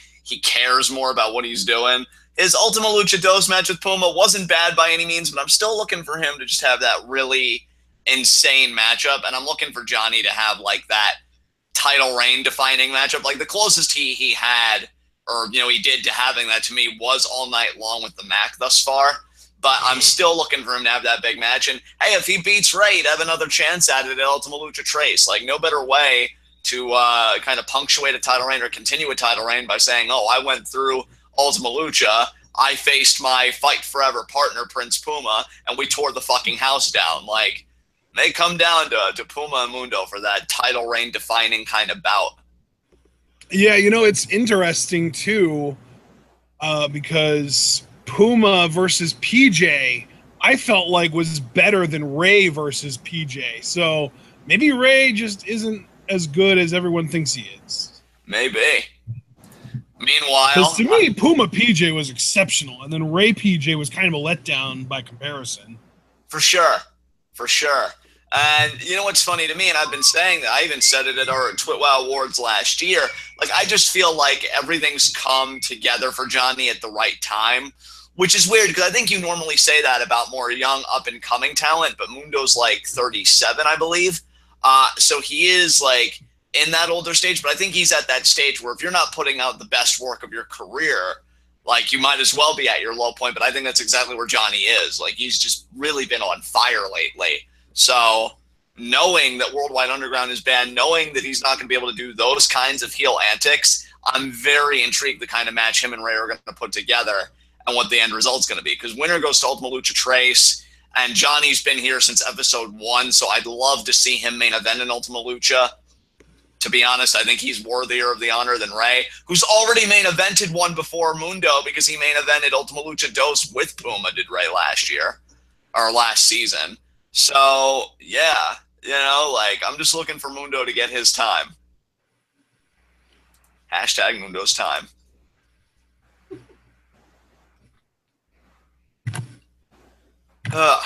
cares more about what he's doing. His Ultima Lucha Dos match with Puma wasn't bad by any means, but I'm still looking for him to just have that really insane matchup, and I'm looking for Johnny to have, like, that title reign defining matchup. Like, the closest he had, or, you know, he did to having that to me was All Night Long with the Mac thus far, but I'm still looking for him to have that big match. And, hey, if he beats Ray, he'd have another chance at it at Ultima Lucha Trace. Like, no better way to kind of punctuate a title reign or continue a title reign by saying, oh, I went through Ultima Lucha, I faced my Fight Forever partner, Prince Puma, and we tore the fucking house down. Like, they come down to Puma and Mundo for that title reign defining kind of bout. Yeah, you know, it's interesting, too, because Puma versus PJ, I felt like was better than Ray versus PJ. So maybe Ray just isn't as good as everyone thinks he is. Maybe. Meanwhile, because to me, Puma PJ was exceptional, and then Ray PJ was kind of a letdown by comparison. For sure. For sure. And you know what's funny to me, and I've been saying that, I even said it at our TWitWoW Awards last year, like, I just feel like everything's come together for Johnny at the right time, which is weird, because I think you normally say that about more young, up-and-coming talent, but Mundo's, like, 37, I believe. So he is, like, in that older stage, but I think he's at that stage where if you're not putting out the best work of your career, like, you might as well be at your low point. But I think that's exactly where Johnny is. Like, he's just really been on fire lately. So knowing that Worldwide Underground is banned, knowing that he's not going to be able to do those kinds of heel antics, I'm very intrigued the kind of match him and Ray are going to put together and what the end result's going to be. Because winner goes to Ultima Lucha Trace, and Johnny's been here since episode 1, so I'd love to see him main event in Ultima Lucha. To be honest, I think he's worthier of the honor than Ray, who's already main evented one before Mundo, because he main evented Ultima Lucha Dos with Puma, did Ray last year, or last season. So, yeah, you know, like, I'm just looking for Mundo to get his time. Hashtag Mundo's time. Oh,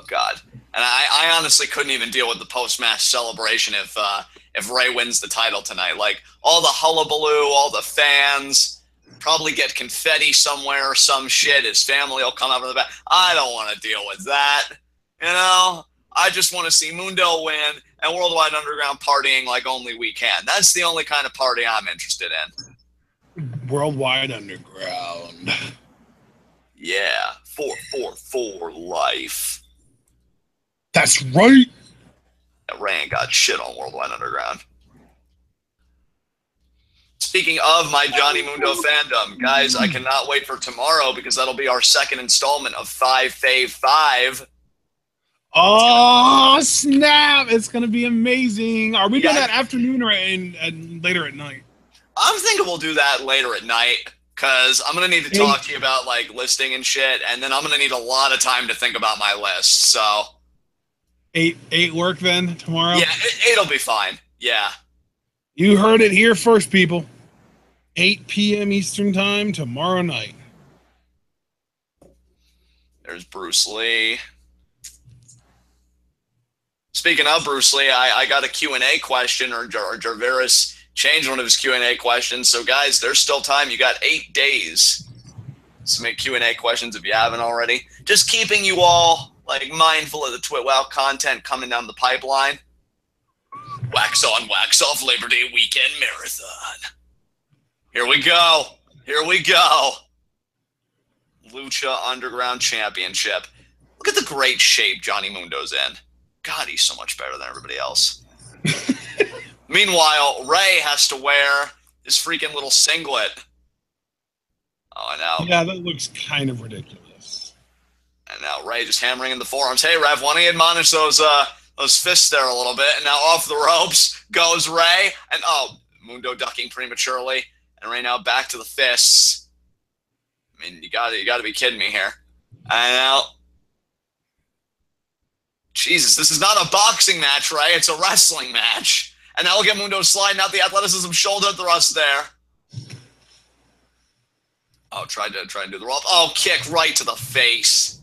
God. And I honestly couldn't even deal with the post-match celebration if Ray wins the title tonight. Like, all the hullabaloo, all the fans, probably get confetti somewhere or some shit. His family will come up in the back. I don't want to deal with that. You know? I just want to see Mundo win and Worldwide Underground partying like only we can. That's the only kind of party I'm interested in. Worldwide Underground. Yeah. 444 life. That's right. Ray ain't got shit on Worldwide Underground. Speaking of my Johnny Mundo fandom, guys, I cannot wait for tomorrow, because that'll be our second installment of 5 Fave 5. Oh, snap. It's going to be amazing. Are we doing that afternoon or later at night? I'm thinking we'll do that later at night, because I'm going to need to talk to you about, like, listing and shit, and then I'm going to need a lot of time to think about my list, so... 8 work then tomorrow? Yeah, it'll be fine. Yeah. You heard it here first, people. 8 p.m. Eastern time tomorrow night. There's Bruce Lee. Speaking of Bruce Lee, I got a Q&A question, or Jarveris changed one of his Q&A questions. So, guys, there's still time. You got 8 days to submit Q&A questions if you haven't already. Just keeping you all, like, mindful of the TWitWoW content coming down the pipeline. Wax on, wax off Labor Day weekend marathon. Here we go. Here we go. Lucha Underground Championship. Look at the great shape Johnny Mundo's in. God, he's so much better than everybody else. Meanwhile, Ray has to wear his freaking little singlet. Oh, and now. Yeah, that looks kind of ridiculous. And now Ray just hammering in the forearms. Hey, Rev, why don't you admonish those fists there a little bit? And now off the ropes goes Ray. And, Mundo ducking prematurely. And Ray now back to the fists. I mean, you gotta be kidding me here. And now, Jesus, this is not a boxing match, Ray. It's a wrestling match. And now look at Mundo sliding out the athleticism shoulder thrust there. Oh, try and do the roll. Oh, kick right to the face.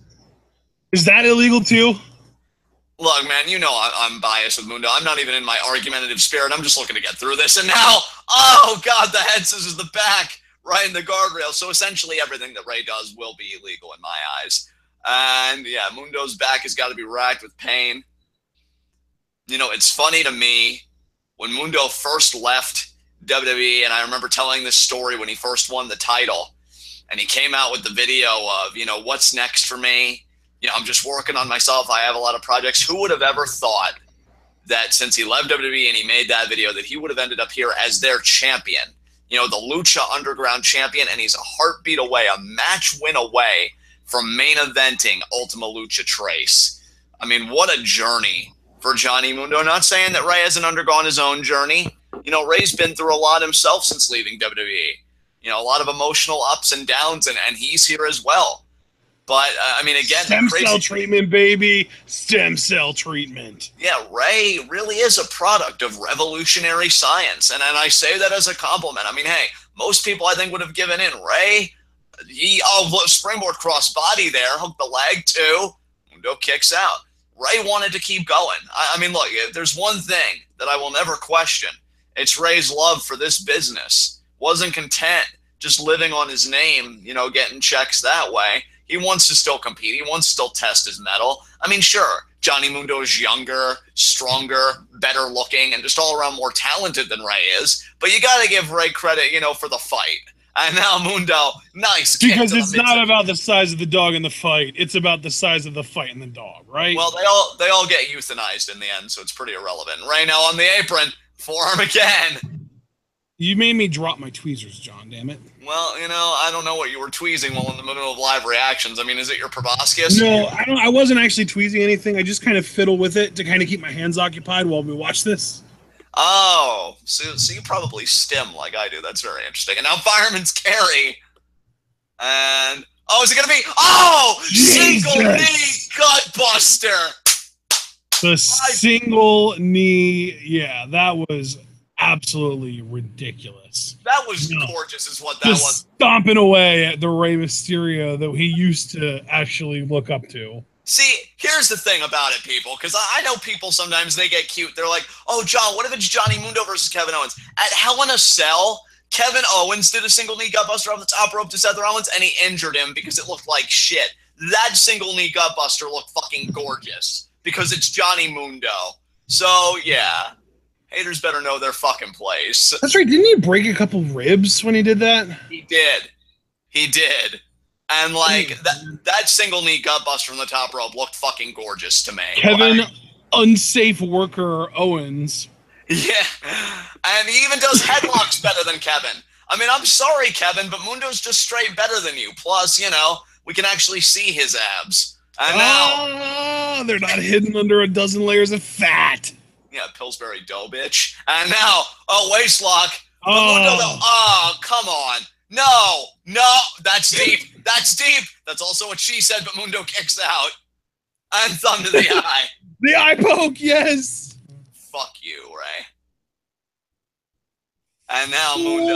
Is that illegal too? Look, man, you know I'm biased with Mundo. I'm not even in my argumentative spirit. I'm just looking to get through this. And now, oh, God, the head scissors the back right in the guardrail. So essentially everything that Ray does will be illegal in my eyes. And, yeah, Mundo's back has got to be racked with pain. You know, it's funny to me, when Mundo first left WWE, and I remember telling this story when he first won the title, and he came out with the video of, you know, what's next for me? You know, I'm just working on myself. I have a lot of projects. Who would have ever thought that since he left WWE and he made that video that he would have ended up here as their champion? You know, the Lucha Underground champion, and he's a heartbeat away, a match win away from main eventing Ultima Lucha Trace. I mean, what a journey for Johnny Mundo. Not saying that Ray hasn't undergone his own journey. You know, Ray's been through a lot himself since leaving WWE. You know, a lot of emotional ups and downs, and he's here as well. But, I mean, again, stem cell treatment, baby. Stem cell treatment. Yeah, Ray really is a product of revolutionary science. And I say that as a compliment. I mean, hey, most people I think would have given in. Ray, springboard cross body there, hook the leg too. Mundo kicks out. Ray wanted to keep going. I mean, look, if there's one thing that I will never question, it's Ray's love for this business. Wasn't content just living on his name, you know, getting checks that way. He wants to still compete. He wants to still test his mettle. I mean, sure, Johnny Mundo is younger, stronger, better looking, and just all around more talented than Ray is. But you got to give Ray credit, you know, for the fight. And now Mundo, nice. Because it's not about the size of the dog in the fight. It's about the size of the fight and the dog, right? Well, they all get euthanized in the end, so it's pretty irrelevant. Ray now on the apron, forearm again. You made me drop my tweezers, John, damn it. Well, you know, I don't know what you were tweezing while in the middle of live reactions. I mean, is it your proboscis? No, I wasn't actually tweezing anything. I just kind of fiddle with it to kind of keep my hands occupied while we watch this. Oh, so you probably stim like I do. That's very interesting. And now Fireman's Carry. And, oh, is it going to be? Oh, Jesus. Single knee gut buster. The single knee, yeah, that was absolutely ridiculous. That was gorgeous is what that was. Stomping away at the Rey Mysterio that he used to actually look up to. See, here's the thing about it, people, because I know people sometimes, they get cute. They're like, oh, John, what if it's Johnny Mundo versus Kevin Owens? At Hell in a Cell, Kevin Owens did a single knee gutbuster off the top rope to Seth Rollins, and he injured him because it looked like shit. That single knee gutbuster looked fucking gorgeous because it's Johnny Mundo. So, yeah. Haters better know their fucking place. That's right. Didn't he break a couple ribs when he did that? He did. He did. And, like, that single knee gutbuster from the top rope looked fucking gorgeous to me. Kevin, unsafe worker Owens. Yeah. And he even does headlocks better than Kevin. I mean, I'm sorry, Kevin, but Mundo's just straight better than you. Plus, you know, we can actually see his abs. And now... they're not hidden under a dozen layers of fat. Yeah, Pillsbury dough, bitch. And now, waist lock. Come on. No, that's deep. That's deep. That's also what she said, but Mundo kicks out. And thumb to the eye. The eye poke, yes. Fuck you, Ray. And now Mundo.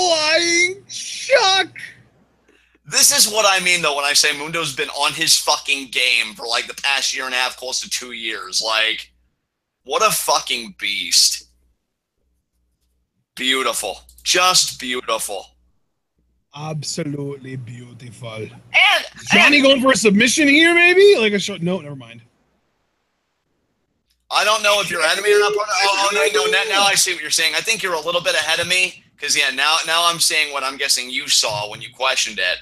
Flying Chuck. This is what I mean, though, when I say Mundo's been on his fucking game for, like, the past year and a half, close to 2 years. Like, what a fucking beast. Beautiful. Just beautiful. Absolutely beautiful. And Johnny going for a submission here, maybe? Like a short... No, never mind. I don't know if you're ahead of me or not. Now I see what you're saying. I think you're a little bit ahead of me because, yeah, now I'm saying what I'm guessing you saw when you questioned it.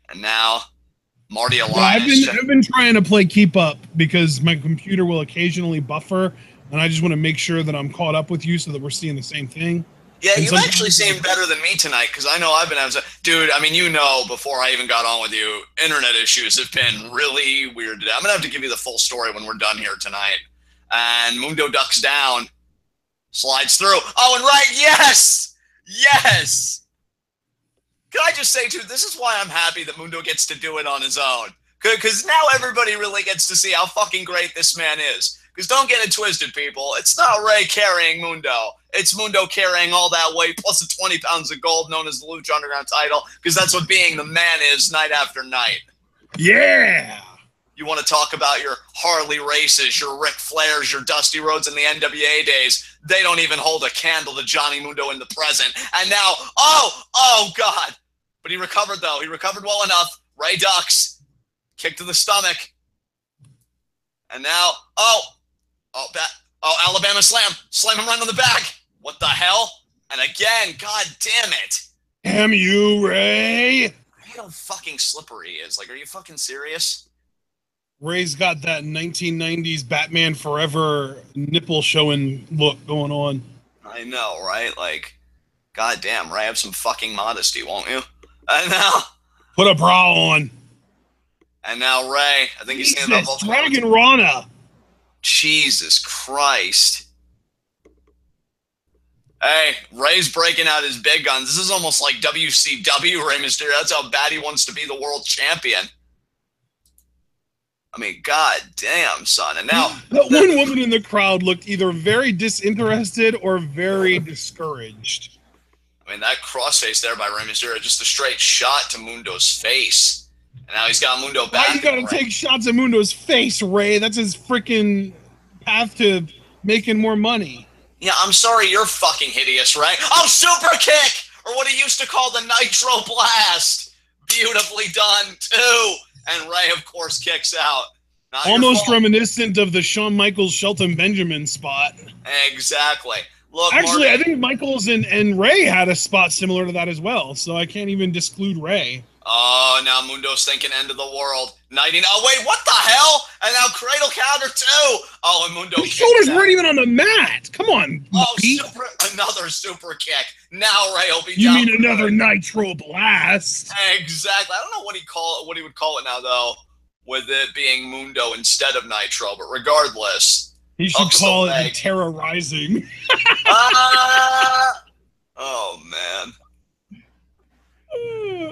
And now Marty Elias. I've been trying to play keep up because my computer will occasionally buffer, and I just want to make sure that I'm caught up with you so that we're seeing the same thing. Yeah, you actually seem better than me tonight because I know I've been having dude, I mean, before I even got on with you, internet issues have been really weird today. I'm going to have to give you the full story when we're done here tonight. And Mundo ducks down, slides through. Oh, and right, yes! Yes! Can I just say, too, this is why I'm happy that Mundo gets to do it on his own. Because now everybody really gets to see how fucking great this man is. Because don't get it twisted, people. It's not Ray carrying Mundo. It's Mundo carrying all that weight, plus the 20 pounds of gold known as the Lucha Underground title, because that's what being the man is night after night. Yeah! You want to talk about your Harley races, your Ric Flairs, your Dusty Rhodes in the NWA days. They don't even hold a candle to Johnny Mundo in the present. And now, oh, God. But he recovered, though. He recovered well enough. Ray ducks. Kick to the stomach. And now, Alabama slam. Slam him right on the back. What the hell? And again, god damn it. Damn you, Ray. How fucking slippery he is. Like, are you fucking serious? Ray's got that 1990s Batman Forever nipple showing look going on. I know, right? Like, god damn, Ray, have some fucking modesty, won't you? And now... Put a bra on. And now Ray, I think he's standing up. Dragon Rana. Jesus Christ. Hey, Ray's breaking out his big guns. This is almost like WCW Rey Mysterio. That's how bad he wants to be the world champion. I mean, god damn, son. And now... That one woman in the crowd looked either very disinterested or very discouraged. I mean, that crossface there by Rey Mysterio, just a straight shot to Mundo's face. And now he's got Mundo back. Why you gotta take shots at Mundo's face, Ray? That's his freaking path to making more money. Yeah, I'm sorry, you're fucking hideous, right? Oh, super kick! Or what he used to call the Nitro Blast. Beautifully done, too. And Ray, of course, kicks out. Not almost reminiscent of the Shawn Michaels Shelton Benjamin spot. Exactly. Look, actually, Marty, I think Michaels and Ray had a spot similar to that as well, so I can't even disclude Ray. Oh, now Mundo's thinking end of the world. Nighting. Oh, wait, what the hell? And now cradle counter, too. Oh, and Mundo. His shoulders weren't even on the mat. Come on, another super kick. Now Ray will be You down. mean another Nitro Blast? Exactly. I don't know what he would call it now, though, with it being Mundo instead of Nitro, but regardless. He should call it the Terra Rising. Oh, man.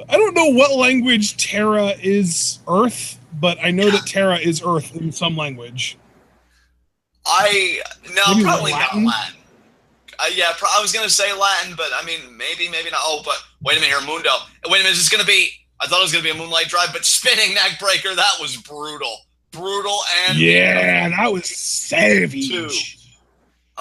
I don't know what language Terra is Earth, but I know that Terra is Earth in some language. Probably Latin? not Latin. Yeah, I was going to say Latin, but I mean, maybe not. Oh, but wait a minute here, Mundo. Wait a minute, it's going to be, I thought it was going to be a Moonlight Drive, but spinning neck breaker, that was brutal. Brutal and... Yeah, that was savage. Too.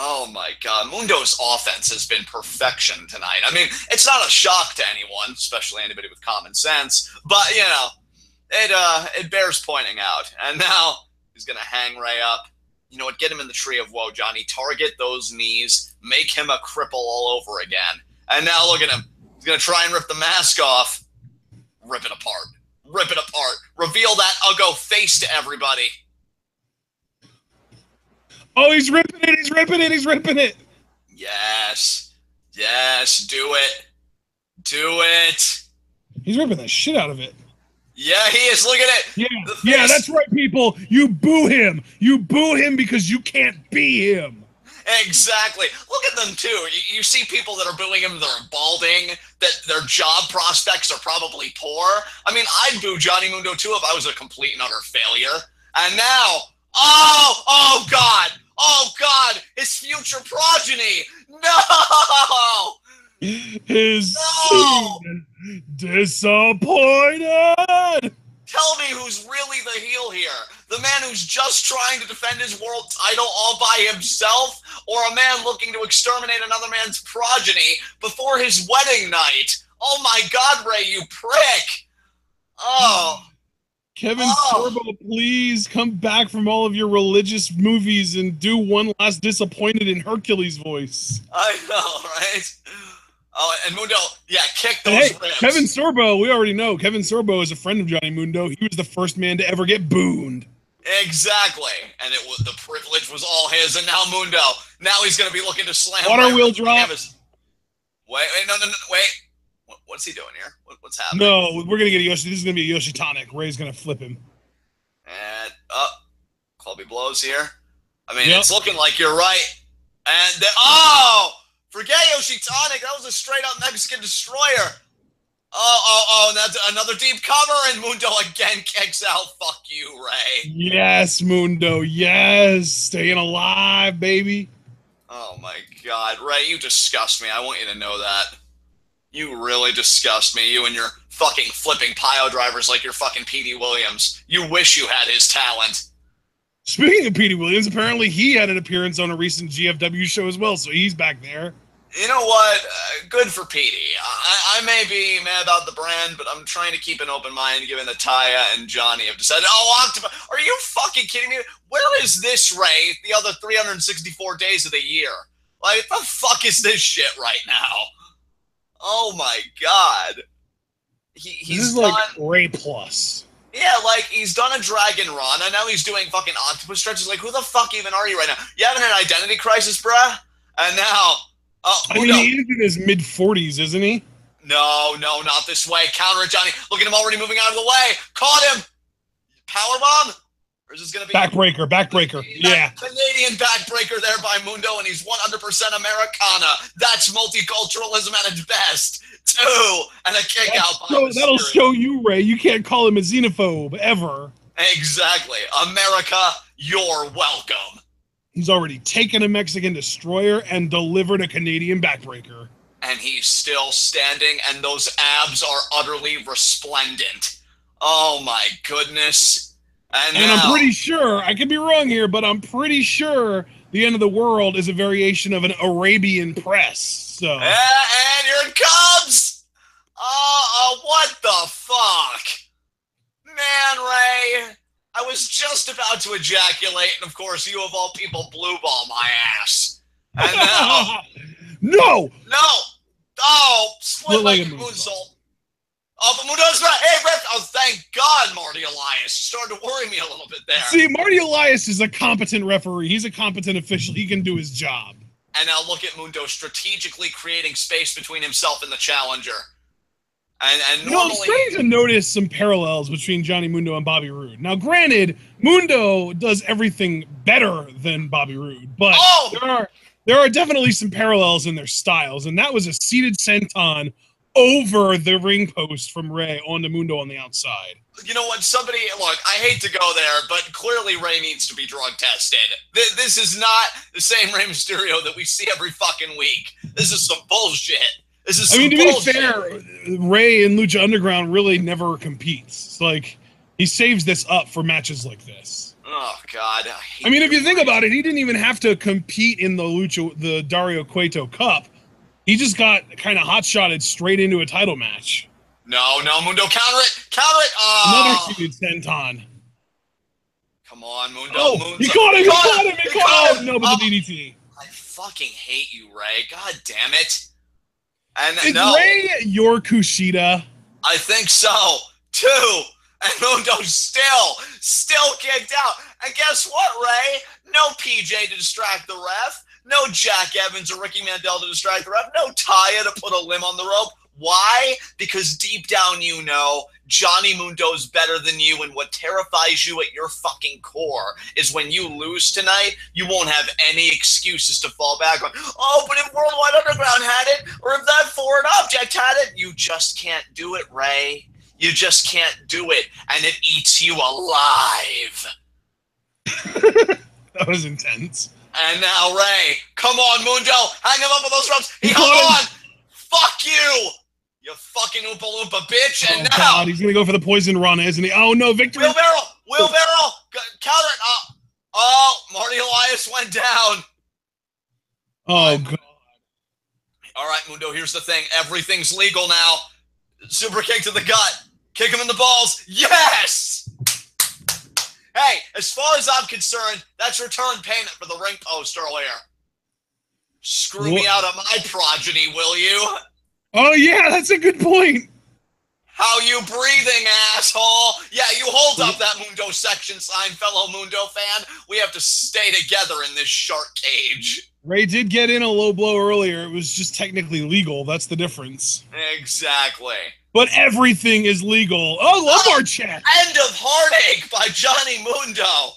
Oh my god, Mundo's offense has been perfection tonight. I mean, it's not a shock to anyone, especially anybody with common sense, but, you know, it bears pointing out. And now he's going to hang Ray up. You know what, get him in the tree of woe, Johnny. Target those knees. Make him a cripple all over again. And now look at him. He's going to try and rip the mask off. Rip it apart. Rip it apart. Reveal that Uggo face to everybody. Oh, he's ripping it. He's ripping it. He's ripping it. Yes. Yes. Do it. Do it. He's ripping the shit out of it. Yeah, he is. Look at it. Yeah, that's right, people. You boo him. You boo him because you can't be him. Exactly. Look at them, too. You see people that are booing him, they're balding, that their job prospects are probably poor. I mean, I'd boo Johnny Mundo, too, if I was a complete and utter failure. And now, oh, God. Oh, God, his future progeny. No! His soon disappointed. Tell me who's really the heel here. The man who's just trying to defend his world title all by himself, or a man looking to exterminate another man's progeny before his wedding night? Oh, my God, Ray, you prick. Oh. Kevin Sorbo, please come back from all of your religious movies and do one last disappointed in Hercules voice. I know, right? Oh, and Mundo, yeah, kick those ribs. Kevin Sorbo, we already know. Kevin Sorbo is a friend of Johnny Mundo. He was the first man to ever get booned. Exactly. And it was the privilege was all his, and now Mundo. Now he's going to be looking to slam. Water wheel drop. Wait, no, wait. What's he doing here? What's happening? No, we're going to get a Yoshi. This is going to be a Yoshi tonic. Ray's going to flip him. And, clubby blows here. I mean, It's looking like you're right. And, forget Yoshi tonic. That was a straight-up Mexican destroyer. Oh, that's another deep cover, and Mundo again kicks out. Fuck you, Ray. Yes, Mundo, yes. Staying alive, baby. Oh, my God. Ray, you disgust me. I want you to know that. You really disgust me. You and your fucking flipping pile drivers like you're fucking Petey Williams. You wish you had his talent. Speaking of Petey Williams, apparently he had an appearance on a recent GFW show as well, so he's back there. You know what? Good for Petey. I may be mad about the brand, but I'm trying to keep an open mind given that Taya and Johnny have decided, Octopus, are you fucking kidding me? Where is this, Ray, the other 364 days of the year? Like, what the fuck is this shit right now? Oh my God. He's done, like Ray Plus. Yeah, like, he's done a Dragon Run, and now he's doing fucking Octopus stretches. Like, who the fuck even are you right now? You having an identity crisis, bruh? And now... I mean, he is in his mid-40s, isn't he? No, not this way. Counter it, Johnny. Look at him already moving out of the way. Caught him. Powerbomb? Or is this going to be... Backbreaker. Yeah. Canadian backbreaker there by Mundo, and he's 100% Americana. That's multiculturalism at its best. 2, and a kick out. That'll show you, Ray. You can't call him a xenophobe, ever. Exactly. America, you're welcome. He's already taken a Mexican destroyer and delivered a Canadian backbreaker. And he's still standing, and those abs are utterly resplendent. Oh my goodness. And I'm pretty sure, I could be wrong here, but I'm pretty sure the end of the world is a variation of an Arabian press. So. And here it comes! What the fuck? Man, Ray... I was just about to ejaculate, and of course, you of all people blue ball my ass. And now... No! Oh, split like a moonsault. Oh, but Mundo's not... Hey, Rick! Oh, thank God, Marty Elias. Started to worry me a little bit there. See, Marty Elias is a competent referee. He's a competent official. He can do his job. And now look at Mundo strategically creating space between himself and the challenger. And normally, I'm starting to notice some parallels between Johnny Mundo and Bobby Roode. Now, granted, Mundo does everything better than Bobby Roode, but there are definitely some parallels in their styles, and that was a seated senton over the ring post from Ray onto Mundo on the outside. You know what? Look, I hate to go there, but clearly Ray needs to be drug tested. This is not the same Rey Mysterio that we see every fucking week. This is some bullshit. I mean, to be fair, Ray in Lucha Underground really never competes. Like, he saves this up for matches like this. Oh, God. I mean, if you think about it, he didn't even have to compete in the Dario Cueto Cup. He just got kind of hot-shotted straight into a title match. No, Mundo, counter it! Oh. Another seated senton. Come on, Mundo. Oh, he caught him! No, but the DDT. I fucking hate you, Ray. God damn it. And is Ray your Kushida? I think so. 2. And Mundo's still kicked out. And guess what, Ray? No PJ to distract the ref. No Jack Evans or Ricky Mandel to distract the ref. No Taya to put a limb on the rope. Why? Because deep down you know Johnny Mundo's better than you, and what terrifies you at your fucking core is when you lose tonight, you won't have any excuses to fall back on. Oh, but if Worldwide Underground had it, or if that foreign object had it, you just can't do it, Ray. You just can't do it, and it eats you alive. That was intense. And now, Ray, come on, Mundo, hang him up with those ropes. He hung on. Fuck you. You fucking Oompa Loompa bitch, and now... God, he's going to go for the poison run, isn't he? Oh, no, victory! Wheelbarrow! Counter it! Oh, Marty Elias went down. Oh, God. All right, Mundo, here's the thing. Everything's legal now. Super kick to the gut. Kick him in the balls. Yes! Hey, as far as I'm concerned, that's return payment for the ring post earlier. Screw me out of my progeny, will you? Oh, yeah, that's a good point. How you breathing, asshole? Yeah, you hold up that Mundo section sign, fellow Mundo fan. We have to stay together in this shark cage. Ray did get in a low blow earlier. It was just technically legal. That's the difference. Exactly. But everything is legal. Oh, lumbar check. End of Heartache by Johnny Mundo.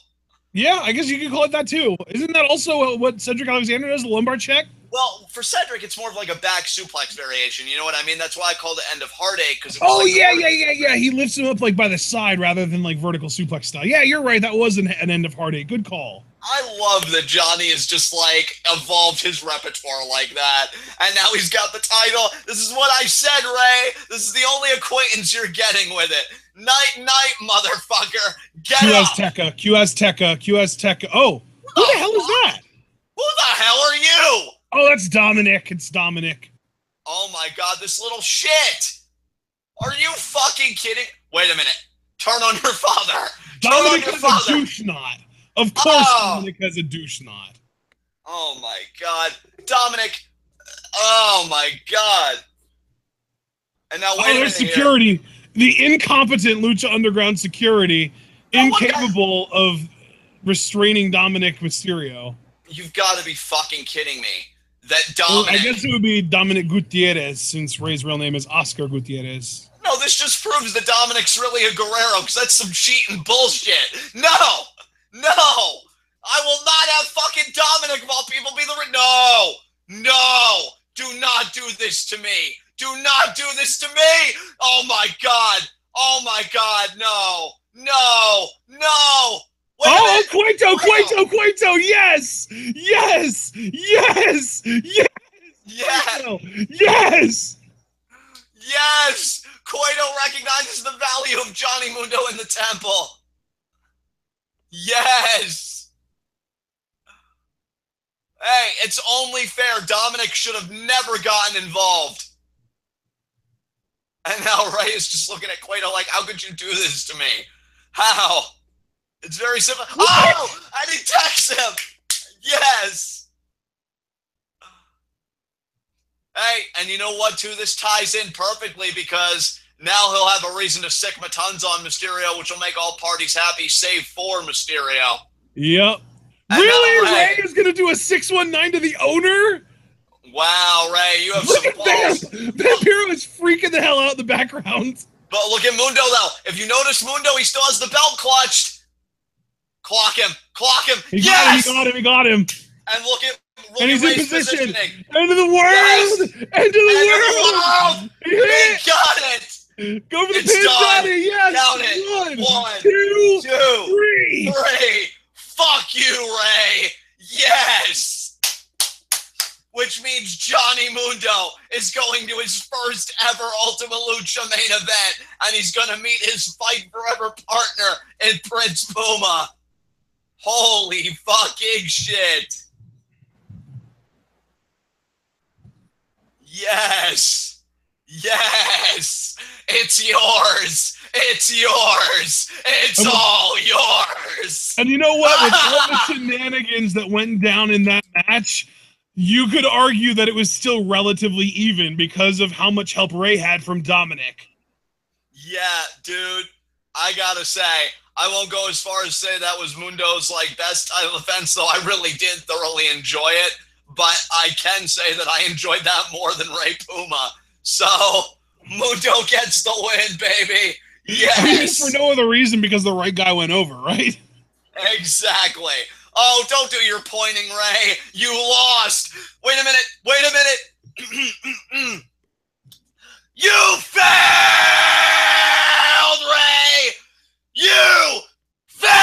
Yeah, I guess you could call it that too. Isn't that also what Cedric Alexander does, the lumbar check? Well, for Cedric, it's more of like a back suplex variation. You know what I mean? That's why I called it End of Heartache. Because yeah. He lifts him up like by the side rather than like vertical suplex style. Yeah, you're right. That was an End of Heartache. Good call. I love that Johnny has just like evolved his repertoire like that. And now he's got the title. This is what I said, Ray. This is the only acquaintance you're getting with it. Night, night, motherfucker. Get up. QS Tekka. Oh, who the hell is that? Who the hell are you? Oh, that's Dominic. It's Dominic. Oh my god, this little shit. Are you fucking kidding? Wait a minute. Turn on your father. Dominic has a douche knot. Of course Dominic has a douche knot. Oh my god. Dominic. Oh my god. And now wait a minute security. Here. The incompetent Lucha Underground security, incapable of restraining Dominic Mysterio. You've got to be fucking kidding me. That Dominic... Well, I guess it would be Dominic Gutierrez, since Ray's real name is Oscar Gutierrez. No, this just proves that Dominic's really a Guerrero, because that's some cheating bullshit. No! No! I will not have fucking Dominic of all people be the... No! No! Do not do this to me! Do not do this to me! Oh my god! Oh my god, no! No! No! Oh, Cueto! Yes! Yes! Yes! Yes! Yes! Yes! Yes! Cueto recognizes the value of Johnny Mundo in the temple. Yes! Hey, it's only fair. Dominic should have never gotten involved. And now Ray is just looking at Cueto like, how could you do this to me? How? It's very simple. Oh! And he texts him! Yes! Hey, and you know what, too? This ties in perfectly because now he'll have a reason to sick Matanza on Mysterio, which will make all parties happy, save for Mysterio. Yep. And really? Ray is going to do a 619 to the owner? Wow, Ray, you have some balls. Vampiro is freaking the hell out in the background. But look at Mundo, though. If you notice Mundo, he still has the belt clutched. Clock him. Clock him. He got him. And look at and he's in position. End of the world. Yes. End of the world. He got it. Go for the pin, Johnny. Yes. Count it. One, two, three. Fuck you, Ray. Yes. Which means Johnny Mundo is going to his first ever Ultima Lucha main event, and he's going to meet his fight forever partner in Prince Puma. Holy fucking shit. Yes. Yes. It's yours. It's yours. It's all yours. And you know what? With all the shenanigans that went down in that match, you could argue that it was still relatively even because of how much help Ray had from Dominic. Yeah, dude. I gotta say, I won't go as far as say that was Mundo's like best title defense, though I really did thoroughly enjoy it. But I can say that I enjoyed that more than Ray Puma. So Mundo gets the win, baby. Yes. For no other reason because the right guy went over, right? Exactly. Oh, don't do your pointing, Ray. You lost. Wait a minute. Wait a minute. You failed, Ray. You failed.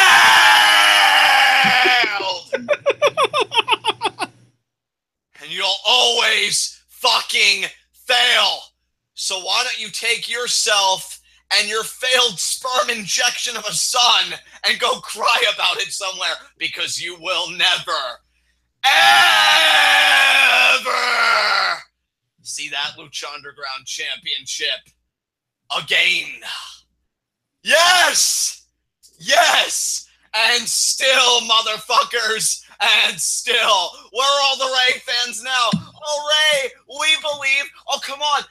And you'll always fucking fail. So why don't you take yourself and your failed sperm injection of a son and go cry about it somewhere, because you will never, ever see that Lucha Underground Championship again. Yes! Yes! And still, motherfuckers, and still, where are all the Ray fans now? Oh, Ray, we believe. Oh, come on.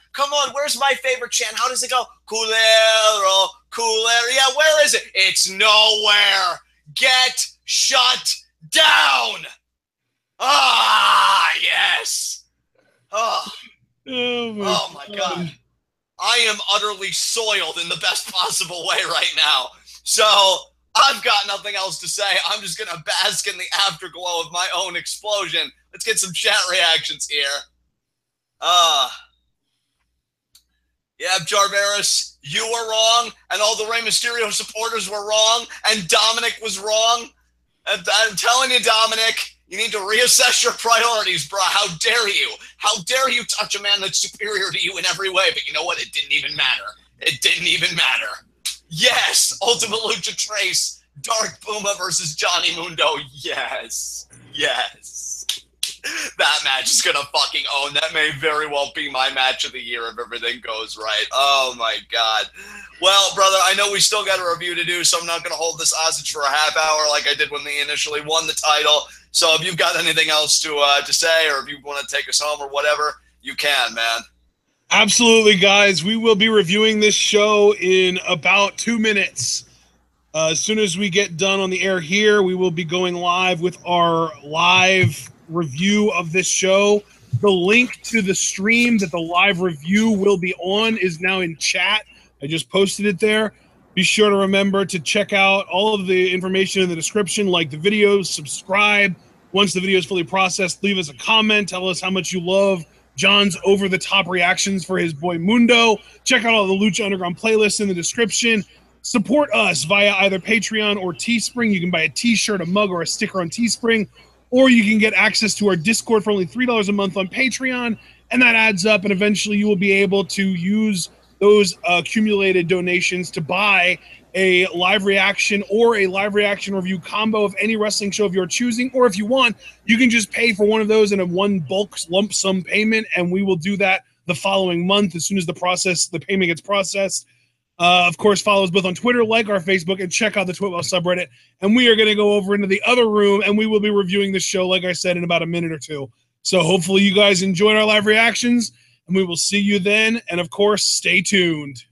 Where's my favorite chant? How does it go? Culero, culero. Yeah, where is it? It's nowhere. Get shut down. Ah, yes. Oh my God. I am utterly soiled in the best possible way right now. So I've got nothing else to say. I'm just going to bask in the afterglow of my own explosion. Let's get some chat reactions here. Yeah, Jarveris, you were wrong, and all the Rey Mysterio supporters were wrong, and Dominic was wrong. And I'm telling you, Dominic, you need to reassess your priorities, bro. How dare you? How dare you touch a man that's superior to you in every way? But you know what? It didn't even matter. It didn't even matter. Yes, Ultimate Lucha Trace, Dark Puma versus Johnny Mundo. Yes. That match is going to fucking own. That may very well be my match of the year if everything goes right. Oh, my God. Well, brother, I know we still got a review to do, so I'm not going to hold this hostage for a half hour like I did when they initially won the title. So if you've got anything else to say, or if you want to take us home or whatever, you can, man. Absolutely, guys. We will be reviewing this show in about 2 minutes. As soon as we get done on the air here, we will be going live with our live review of this show. The link to the stream that the live review will be on is now in chat. I just posted it there. Be sure to remember to check out all of the information in the description, like the videos, subscribe. Once the video is fully processed, leave us a comment. Tell us how much you love John's over-the-top reactions for his boy Mundo. Check out all the Lucha Underground playlists in the description. Support us via either Patreon or Teespring. You can buy a t-shirt, a mug, or a sticker on Teespring, or you can get access to our Discord for only $3 a month on Patreon, and that adds up, and eventually you will be able to use those accumulated donations to buy a live reaction or a live reaction review combo of any wrestling show of your choosing, or if you want, you can just pay for one of those in a one bulk lump sum payment, and we will do that the following month as soon as the payment gets processed. Of course, follow us both on Twitter, like our Facebook, and check out the TWitWoW subreddit. And we are going to go over into the other room, and we will be reviewing the show, like I said, in about a minute or two. So hopefully you guys enjoyed our live reactions, and we will see you then. And of course, stay tuned.